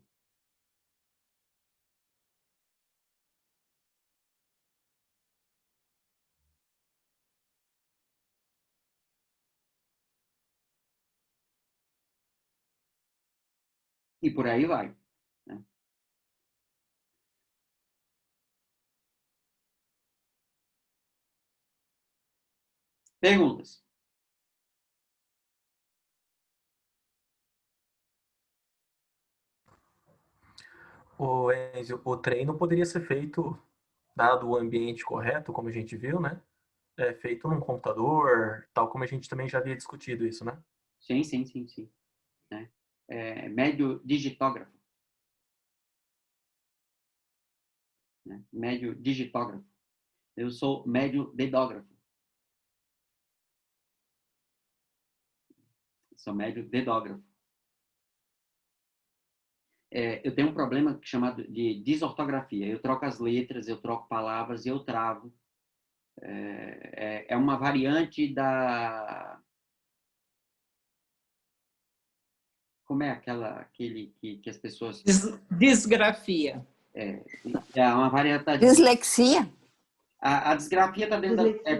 E por aí vai. Né? Perguntas? O Enzio, o treino poderia ser feito, dado o ambiente correto, como a gente viu, né? Feito num computador, tal como a gente também já havia discutido isso, né? Sim, sim, sim, sim. Né? Médio digitógrafo. Né? Médio digitógrafo. Eu sou médio dedógrafo. Sou médio dedógrafo. Eu tenho um problema chamado de desortografia. Eu troco as letras, eu troco palavras e eu travo. É uma variante da... Como é aquele que as pessoas... Disgrafia. É uma variante da... Dislexia? A disgrafia está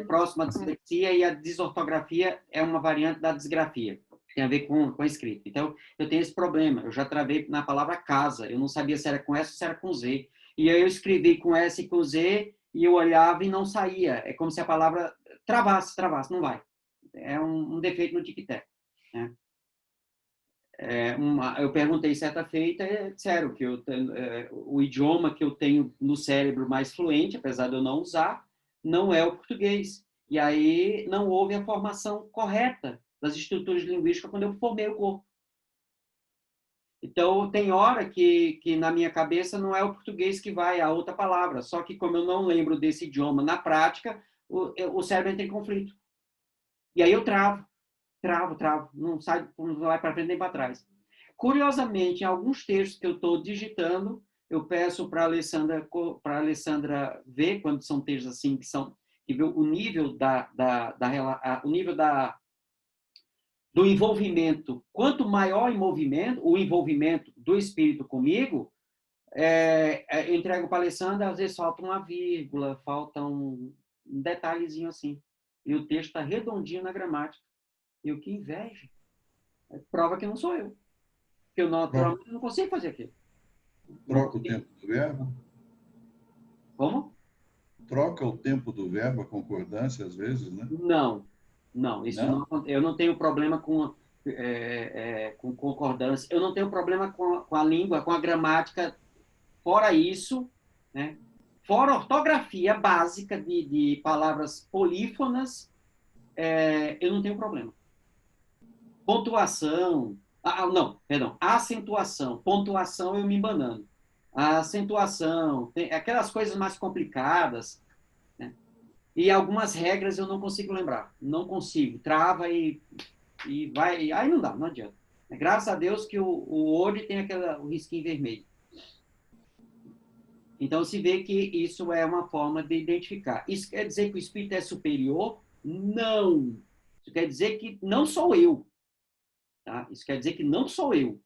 próxima à dislexia e a desortografia é uma variante da disgrafia. Tem a ver com a escrita. Então, eu tenho esse problema. Eu já travei na palavra casa. Eu não sabia se era com S ou se era com Z. E aí eu escrevi com S e com Z e eu olhava e não saía. É como se a palavra travasse. Não vai. É um defeito no tic-tac. Né? Eu perguntei certa feita e disseram que o idioma que eu tenho no cérebro mais fluente, apesar de eu não usar, não é o português. E aí não houve a formação correta das estruturas linguísticas quando eu formei o corpo. Então, tem hora que na minha cabeça não é o português que vai, é a outra palavra. Só que como eu não lembro desse idioma na prática, o cérebro entra em conflito. E aí eu travo. Não sai, não vai para frente nem para trás. Curiosamente, em alguns textos que eu estou digitando, eu peço para a Alessandra ver, quando são textos assim, que vê o nível o nível do envolvimento. Quanto maior o envolvimento do espírito comigo, eu entrego para a Alessandra, às vezes falta uma vírgula, falta um detalhezinho assim. E o texto está redondinho na gramática. E o que inveja prova que não sou eu. Porque eu naturalmente não consigo fazer aquilo. Troca o tempo do verbo? Como? Troca o tempo do verbo, a concordância, às vezes, né? Não. Isso Não? Eu não tenho problema com concordância. Eu não tenho problema com a língua, com a gramática. Fora isso, né? Fora a ortografia básica de palavras polífonas, eu não tenho problema. Pontuação, acentuação, pontuação eu me embanando. A acentuação, tem aquelas coisas mais complicadas, né? E algumas regras eu não consigo lembrar, não consigo, trava e vai, aí não dá, não adianta. Graças a Deus que o Word tem o risquinho vermelho. Então se vê que isso é uma forma de identificar. Isso quer dizer que o espírito é superior? Não. Isso quer dizer que não sou eu. Tá? Isso quer dizer que não sou eu.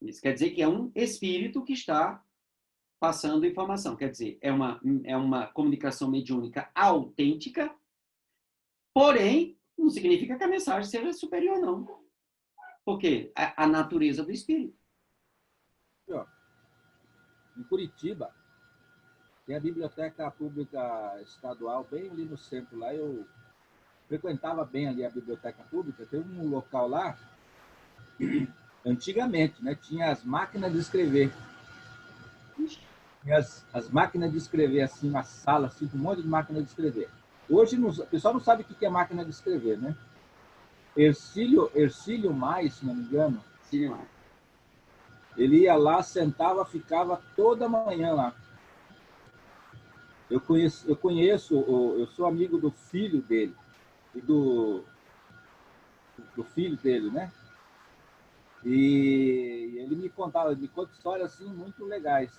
Isso quer dizer que é um espírito que está passando informação. Quer dizer, é uma comunicação mediúnica autêntica, porém, não significa que a mensagem seja superior, não. Porque a natureza do espírito. Em Curitiba, Tem a Biblioteca Pública Estadual bem ali no centro. Lá eu frequentava bem ali a Biblioteca Pública. Tem um local lá, antigamente, né, tinha as máquinas de escrever. Tinha as máquinas de escrever, assim, uma sala, assim, com um monte de máquina de escrever. Hoje, o pessoal não sabe o que é máquina de escrever, né? Hercílio Mais, se não me engano, Sim, Marcos. ele ia lá, sentava, ficava toda manhã lá. Eu sou amigo do filho dele, e do filho dele, né? E ele me conta histórias assim muito legais.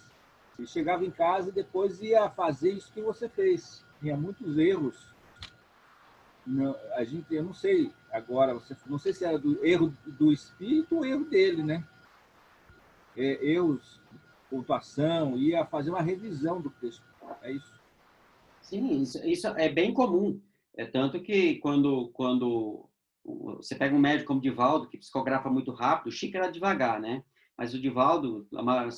Ele chegava em casa e depois ia fazer isso que você fez. Tinha muitos erros. Eu não sei agora, não sei se era do erro do espírito ou erro dele, né? Erros, pontuação, ia fazer uma revisão do texto. É isso. Sim, isso é bem comum. É tanto que quando você pega um médico como o Divaldo, que psicografa muito rápido, o Chico era devagar, né? Mas o Divaldo,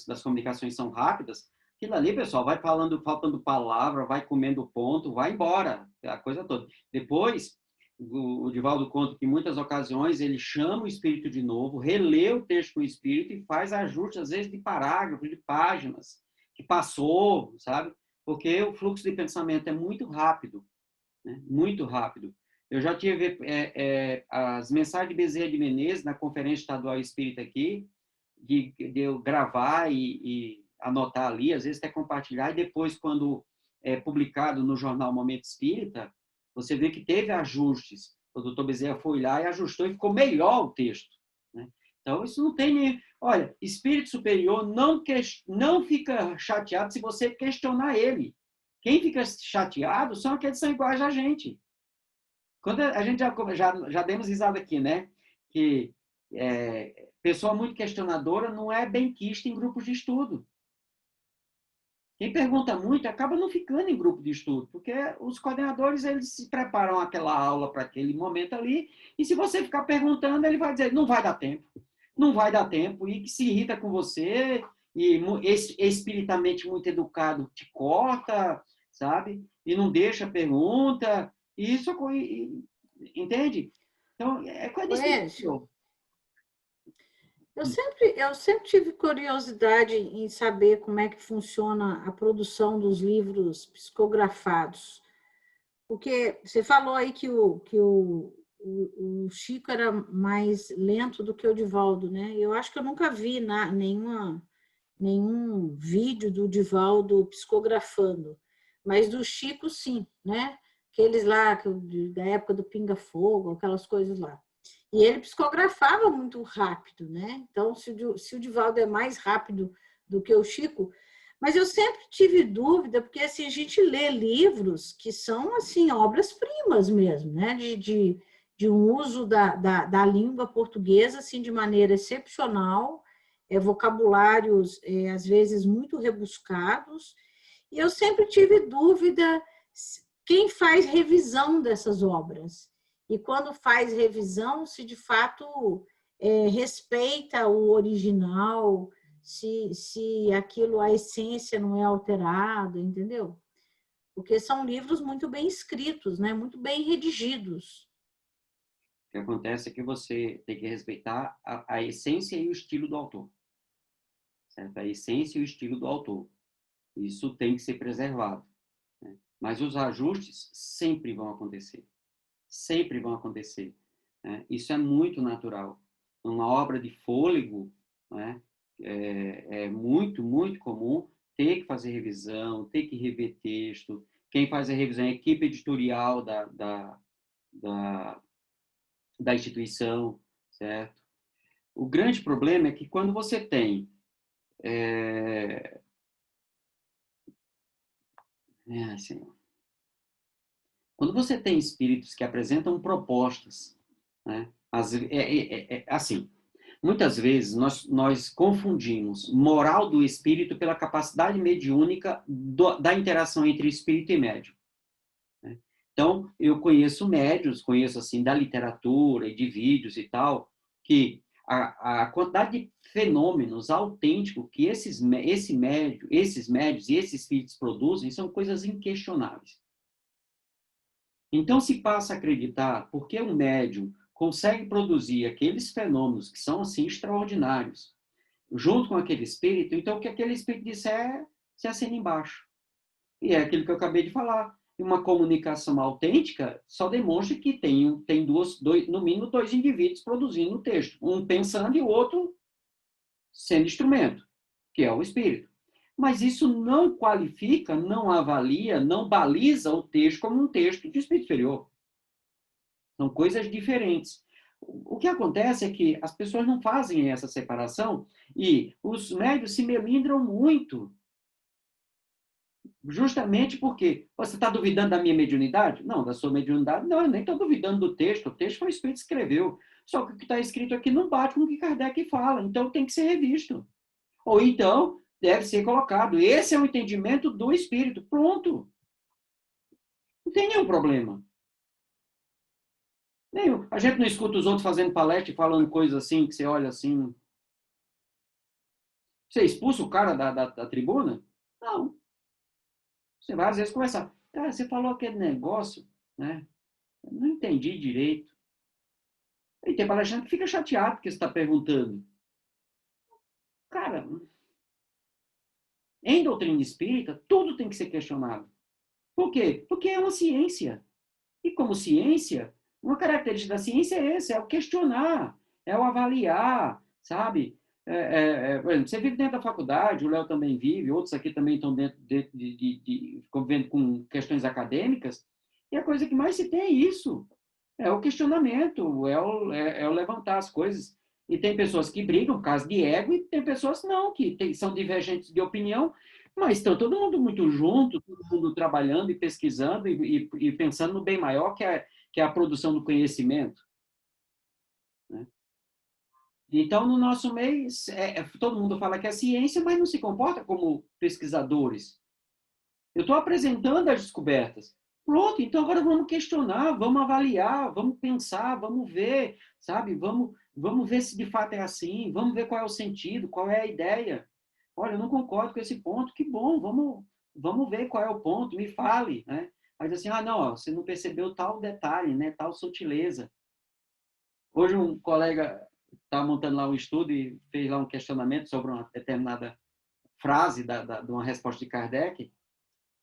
das comunicações são rápidas, aquilo ali, pessoal, vai faltando palavra, vai comendo ponto, vai embora, a coisa toda. Depois, o Divaldo conta que em muitas ocasiões ele chama o espírito de novo, relê o texto com o espírito e faz ajustes, às vezes, de parágrafos, de páginas, que passou, sabe? Porque o fluxo de pensamento é muito rápido, né? Muito rápido. Eu já tive as mensagens de Bezerra de Menezes na Conferência Estadual Espírita aqui, de eu gravar e anotar ali, às vezes até compartilhar, e depois, quando é publicado no jornal Momento Espírita, você vê que teve ajustes. O doutor Bezerra foi lá e ajustou e ficou melhor o texto, né? Então, isso não tem nem... Olha, espírito superior não fica chateado se você questionar ele. Quem fica chateado são aqueles que são iguais a gente. Quando a gente já demos risada aqui, né? Que pessoa muito questionadora não é benquista em grupos de estudo. Quem pergunta muito acaba não ficando em grupo de estudo, porque os coordenadores eles se preparam aquela aula para aquele momento ali, e se você ficar perguntando, ele vai dizer, não vai dar tempo. Não vai dar tempo, e que se irrita com você, e espiritamente muito educado te corta, sabe? E não deixa pergunta, e isso, entende? Então, é coisa desse tipo. Eu sempre tive curiosidade em saber como é que funciona a produção dos livros psicografados. Porque você falou aí que o Chico era mais lento do que o Divaldo, né? Eu acho que eu nunca vi nenhum vídeo do Divaldo psicografando, mas do Chico, sim, né? Aqueles lá da época do Pinga Fogo, aquelas coisas lá. E ele psicografava muito rápido, né? Então, se o Divaldo é mais rápido do que o Chico... Mas eu sempre tive dúvida, porque assim, a gente lê livros que são assim, obras-primas mesmo, né? De um uso da língua portuguesa assim, de maneira excepcional, vocabulários, às vezes, muito rebuscados. E eu sempre tive dúvida quem faz revisão dessas obras. E quando faz revisão, se de fato respeita o original, se aquilo, a essência não é alterada, entendeu? Porque são livros muito bem escritos, né? Muito bem redigidos. O que acontece é que você tem que respeitar a essência e o estilo do autor. Certo? A essência e o estilo do autor. Isso tem que ser preservado, né? Mas os ajustes sempre vão acontecer. Sempre vão acontecer, né? Isso é muito natural. Numa obra de fôlego, né? É muito, muito comum ter que fazer revisão, ter que rever texto. Quem faz a revisão é a equipe editorial da instituição, certo? O grande problema é que quando você tem Senhor. Quando você tem espíritos que apresentam propostas, né? Assim, muitas vezes nós confundimos moral do espírito pela capacidade mediúnica da interação entre espírito e médium, né? Então, eu conheço médiuns, conheço assim da literatura e de vídeos e tal, que a quantidade de fenômenos autênticos que esses médios e esses espíritos produzem são coisas inquestionáveis. Então, se passa a acreditar porque um médium consegue produzir aqueles fenômenos que são, assim, extraordinários, junto com aquele espírito, então o que aquele espírito disser, se assina embaixo. E é aquilo que eu acabei de falar. Uma comunicação autêntica só demonstra que tem no mínimo dois indivíduos produzindo o texto. Um pensando e o outro sendo instrumento, que é o espírito. Mas isso não qualifica, não avalia, não baliza o texto como um texto de espírito superior. São coisas diferentes. O que acontece é que as pessoas não fazem essa separação e os médios se melindram muito. Justamente porque você está duvidando da minha mediunidade? Não, da sua mediunidade, não, eu nem estou duvidando do texto. O texto foi o Espírito que escreveu. Só que o que está escrito aqui não bate com o que Kardec fala, então tem que ser revisto. Ou então, deve ser colocado. Esse é o entendimento do Espírito. Pronto. Não tem nenhum problema. Nenhum. A gente não escuta os outros fazendo palestra e falando coisas assim, que você olha assim. Você expulsa o cara da tribuna? Não. Você vai às vezes conversar. Cara, você falou aquele negócio, né? Eu não entendi direito. E tem palestrante que fica chateado porque você está perguntando. Cara, em doutrina espírita, tudo tem que ser questionado. Por quê? Porque é uma ciência. E como ciência, uma característica da ciência é essa, é o questionar, é o avaliar, sabe? Por exemplo, você vive dentro da faculdade, o Léo também vive, outros aqui também estão dentro convivendo com questões acadêmicas, e a coisa que mais se tem é isso. É o questionamento, é o levantar as coisas. E tem pessoas que brigam por causa de ego, e tem pessoas não, que são divergentes de opinião, mas estão todo mundo muito junto, todo mundo trabalhando e pesquisando e pensando no bem maior, que é a produção do conhecimento. Né? Então, no nosso meio, todo mundo fala que é ciência, mas não se comporta como pesquisadores. Eu estou apresentando as descobertas. Pronto, então agora vamos questionar, vamos avaliar, vamos pensar, vamos ver, sabe? Vamos ver se de fato é assim, vamos ver qual é o sentido, qual é a ideia. Olha, eu não concordo com esse ponto, que bom, vamos ver qual é o ponto, me fale, né? Mas assim, não, você não percebeu tal detalhe, né? Tal sutileza. Hoje um colega estava montando lá um estudo e fez lá um questionamento sobre uma determinada frase de uma resposta de Kardec.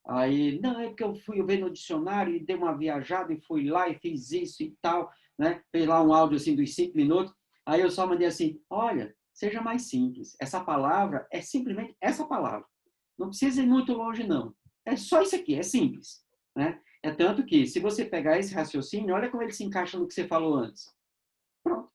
Aí, não, é porque eu ver no dicionário e dei uma viajada e fui lá e fiz isso e tal, né? Fez lá um áudio assim dos 5 minutos. Aí eu só mandei assim, olha, seja mais simples. Essa palavra é simplesmente essa palavra. Não precisa ir muito longe, não. É só isso aqui, é simples. Né? É tanto que, se você pegar esse raciocínio, olha como ele se encaixa no que você falou antes. Pronto.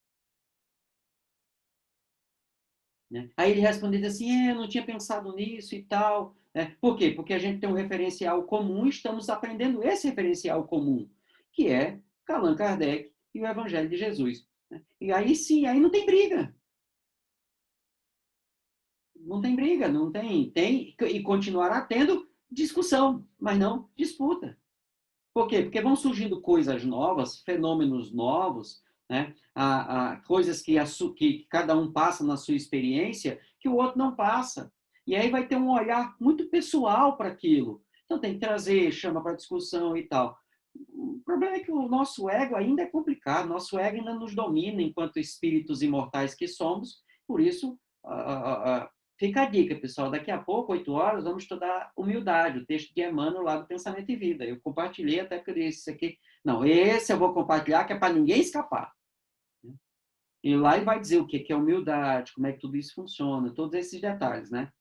Né? Aí ele respondeu assim, eu não tinha pensado nisso e tal. Por quê? Porque a gente tem um referencial comum e estamos aprendendo esse referencial comum, que é Allan Kardec e o Evangelho de Jesus. Né? E aí sim, aí não tem briga. Não tem briga, não tem e continuará tendo discussão, mas não disputa. Por quê? Porque vão surgindo coisas novas, fenômenos novos, né? Coisas que cada um passa na sua experiência que o outro não passa. E aí vai ter um olhar muito pessoal para aquilo. Então tem que trazer, chama para discussão e tal. O problema é que o nosso ego ainda é complicado, nosso ego ainda nos domina enquanto espíritos imortais que somos, por isso... Fica a dica, pessoal. Daqui a pouco, 8 horas, vamos estudar Humildade, o texto de Emmanuel lá do Pensamento e Vida. Eu compartilhei até que eu disse isso aqui. Não, esse eu vou compartilhar, que é para ninguém escapar. E lá ele vai dizer o que é humildade, como é que tudo isso funciona, todos esses detalhes, né?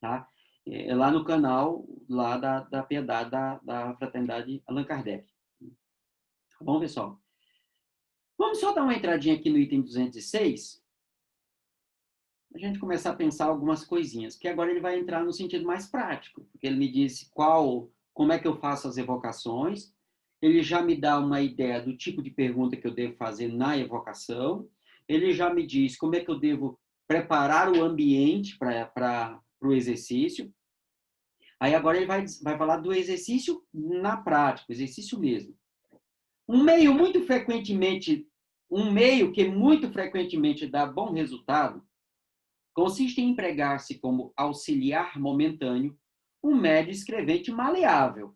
Tá? É lá no canal lá da Piedade, da Fraternidade Allan Kardec. Tá bom, pessoal? Vamos só dar uma entradinha aqui no item 206, a gente começar a pensar algumas coisinhas, que agora ele vai entrar no sentido mais prático, porque ele me disse como é que eu faço as evocações, ele já me dá uma ideia do tipo de pergunta que eu devo fazer na evocação, ele já me diz como é que eu devo preparar o ambiente para o exercício. Aí agora ele vai falar do exercício na prática, o exercício mesmo. Um meio muito frequentemente Um meio que muito frequentemente dá bom resultado consiste em empregar-se como auxiliar momentâneo um médio escrevente maleável,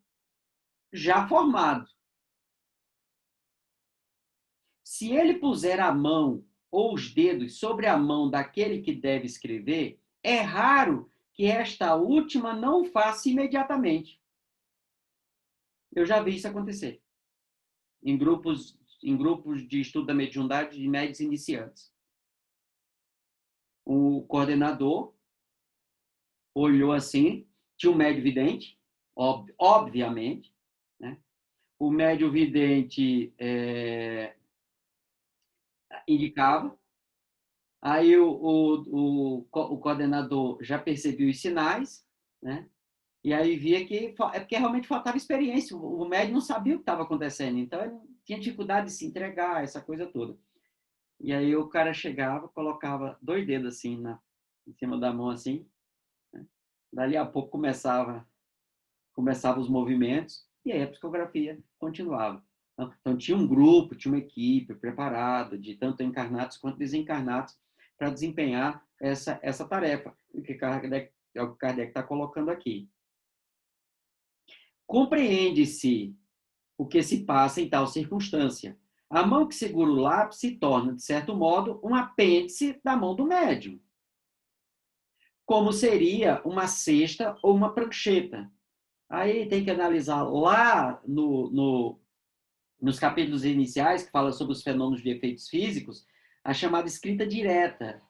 já formado. Se ele puser a mão ou os dedos sobre a mão daquele que deve escrever, é raro que esta última não o faça imediatamente. Eu já vi isso acontecer em grupos de estudo da mediunidade de médios iniciantes. O coordenador olhou assim, tinha um médio vidente, obviamente, né? O médio vidente indicava, aí o coordenador já percebeu os sinais, né? E aí via que é porque realmente faltava experiência, o médio não sabia o que estava acontecendo, então ele tinha dificuldade de se entregar, essa coisa toda. E aí o cara chegava, colocava 2 dedos assim em cima da mão assim, né? Dali a pouco começava os movimentos e aí a psicografia continuava. Então tinha um grupo, tinha uma equipe preparada de tanto encarnados quanto desencarnados para desempenhar essa tarefa, o que é o que Kardec está colocando aqui. Compreende-se o que se passa em tal circunstância. A mão que segura o lápis se torna, de certo modo, um apêndice da mão do médium, como seria uma cesta ou uma prancheta. Aí tem que analisar lá nos capítulos iniciais, que fala sobre os fenômenos de efeitos físicos, a chamada escrita direta.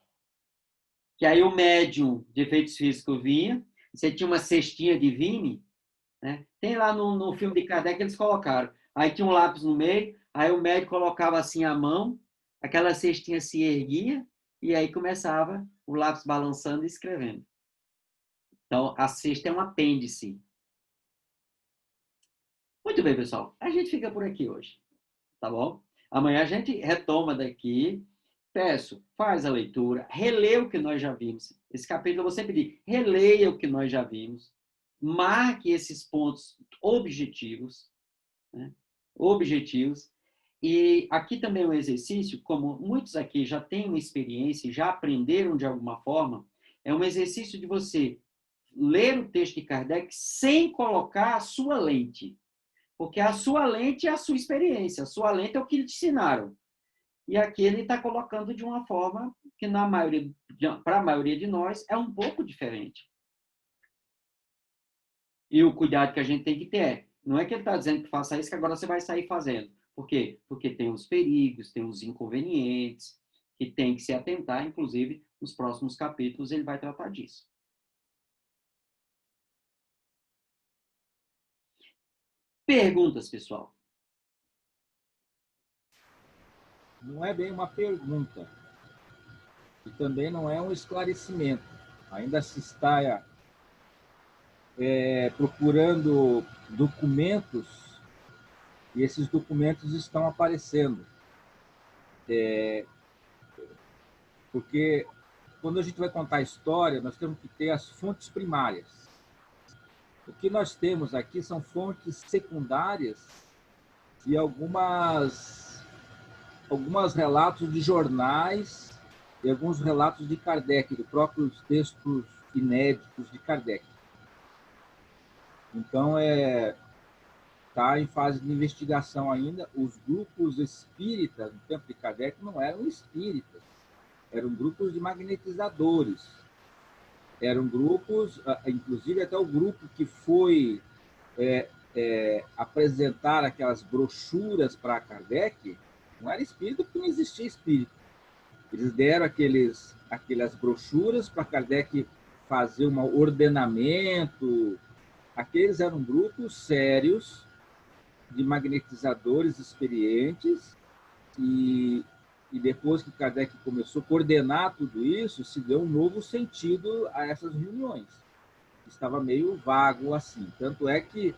Que aí o médium de efeitos físicos vinha, você tinha uma cestinha de Vini, né? Tem lá no filme de Kardec, eles colocaram. Aí tinha um lápis no meio, aí o médium colocava assim a mão, aquela cestinha se erguia, e aí começava o lápis balançando e escrevendo. Então, a cesta é um apêndice. Muito bem, pessoal. A gente fica por aqui hoje, tá bom? Amanhã a gente retoma daqui. Peço, faz a leitura, relê o que nós já vimos. Esse capítulo eu vou sempre pedir, releia o que nós já vimos, marque esses pontos objetivos, né? Objetivos. E aqui também é um exercício, como muitos aqui já têm uma experiência, já aprenderam de alguma forma, é um exercício de você ler o texto de Kardec sem colocar a sua lente. Porque a sua lente é a sua experiência, a sua lente é o que te ensinaram. E aqui ele está colocando de uma forma que, para a maioria de nós, é um pouco diferente. E o cuidado que a gente tem que ter não é que ele está dizendo que faça isso, que agora você vai sair fazendo. Por quê? Porque tem os perigos, tem os inconvenientes, que tem que se atentar, inclusive, nos próximos capítulos ele vai tratar disso. Perguntas, pessoal? Não é bem uma pergunta. E também não é um esclarecimento. Ainda se está procurando documentos e esses documentos estão aparecendo. Porque quando a gente vai contar a história, nós temos que ter as fontes primárias. O que nós temos aqui são fontes secundárias e alguns relatos de jornais e alguns relatos de Kardec, dos próprios textos inéditos de Kardec. Então, está em fase de investigação ainda. Os grupos espíritas, no tempo de Kardec, não eram espíritas, eram grupos de magnetizadores. Eram grupos, inclusive até o grupo que foi apresentar aquelas brochuras para Kardec, não era espírito porque não existia espírito. Eles deram aquelas brochuras para Kardec fazer um ordenamento. Aqueles eram grupos sérios de magnetizadores experientes e depois que Kardec começou a coordenar tudo isso, se deu um novo sentido a essas reuniões. Estava meio vago assim. Tanto é que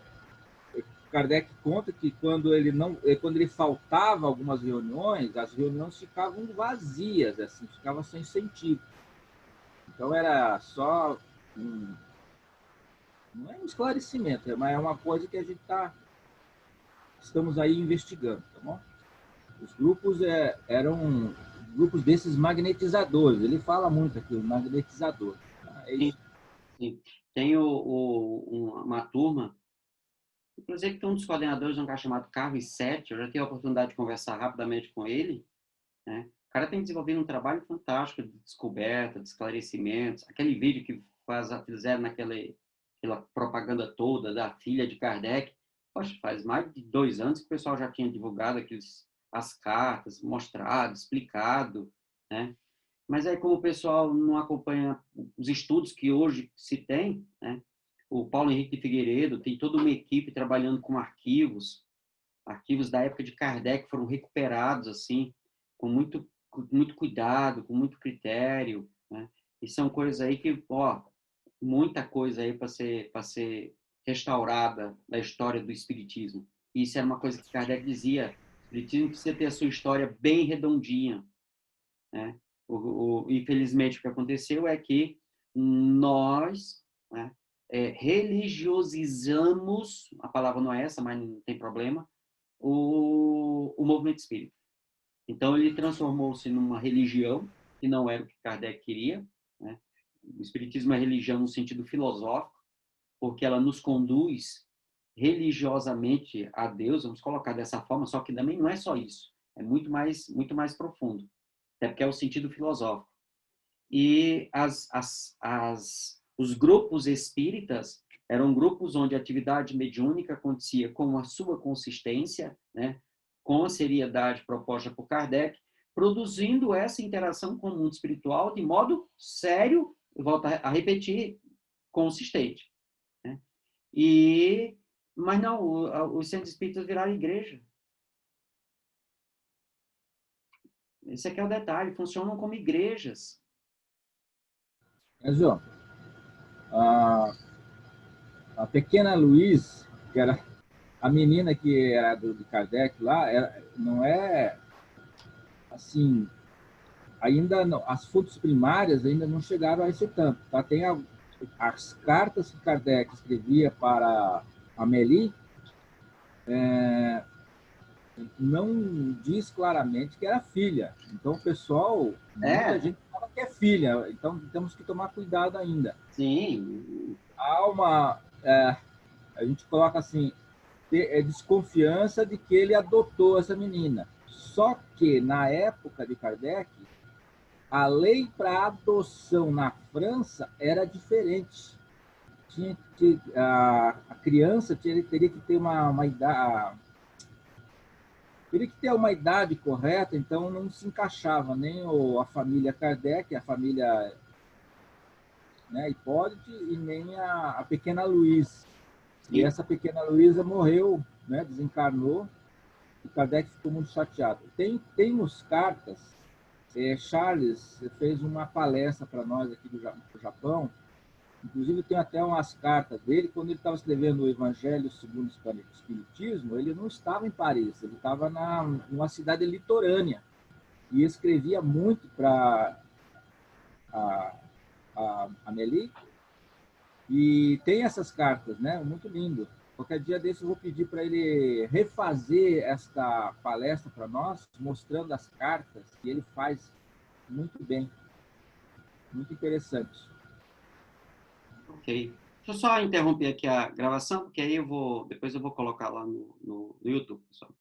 Kardec conta que quando ele faltava algumas reuniões, as reuniões ficavam vazias, assim, ficavam sem sentido. Então era só não é um esclarecimento, mas é uma coisa que a gente estamos aí investigando, tá bom? Os grupos eram grupos desses magnetizadores. Ele fala muito aqui, o magnetizador. É isso. Sim. Tem uma turma, inclusive tem um dos coordenadores de um cara chamado Carlos Sete, eu já tive a oportunidade de conversar rapidamente com ele, né? O cara tem desenvolvido um trabalho fantástico de descoberta, de esclarecimentos. Aquele vídeo que fizeram aquela propaganda toda da filha de Kardec, poxa, faz mais de 2 anos que o pessoal já tinha divulgado as cartas, mostrado, explicado, né? Mas aí, como o pessoal não acompanha os estudos que hoje se tem, né? O Paulo Henrique de Figueiredo tem toda uma equipe trabalhando com arquivos da época de Kardec foram recuperados assim, com muito cuidado, com muito critério, né? E são coisas aí que, ó, muita coisa aí para ser restaurada da história do espiritismo. E isso era uma coisa que Kardec dizia: o espiritismo precisa ter a sua história bem redondinha, né? Infelizmente, o que aconteceu é que nós, né, religiosizamos, a palavra não é essa, mas não tem problema, o movimento espírita. Então, ele transformou-se numa religião, que não era o que Kardec queria, né? O espiritismo é religião no sentido filosófico, porque ela nos conduz religiosamente a Deus, vamos colocar dessa forma, só que também não é só isso, é muito mais profundo, até porque é o sentido filosófico. E os grupos espíritas eram grupos onde a atividade mediúnica acontecia com a sua consistência, né, com a seriedade proposta por Kardec, produzindo essa interação com o mundo espiritual de modo sério, eu volto a repetir, consistente, né? Mas não, os centros espíritas viraram igreja. Esse aqui é o detalhe, funcionam como igrejas. Mas, ó, a pequena Luiz, que era a menina que era de Kardec lá, não é assim, ainda não, as fontes primárias ainda não chegaram a esse tanto, tá? Tem as cartas que Kardec escrevia para Amélie, não diz claramente que era filha. Então, o pessoal, muita gente fala que é filha. Então, temos que tomar cuidado ainda. Sim. Há a gente coloca assim, desconfiança de que ele adotou essa menina. Só que, na época de Kardec, a lei para adoção na França era diferente. A criança teria que ter uma idade... Teria que ter uma idade correta, então não se encaixava nem a família Kardec, a família, né, Hipólite, e nem a pequena Luiz. E essa pequena Luísa morreu, né, desencarnou, e Kardec ficou muito chateado. Temos cartas, Charles fez uma palestra para nós aqui do Japão, inclusive tem até umas cartas dele, quando ele estava escrevendo o Evangelho segundo o Espiritismo, ele não estava em Paris, ele estava numa cidade litorânea, e escrevia muito para a Amélie, e tem essas cartas, né? Muito lindo. Qualquer dia desse eu vou pedir para ele refazer esta palestra para nós, mostrando as cartas, que ele faz muito bem. Muito interessante. Ok. Deixa eu só interromper aqui a gravação, porque aí depois eu vou colocar lá no YouTube, pessoal.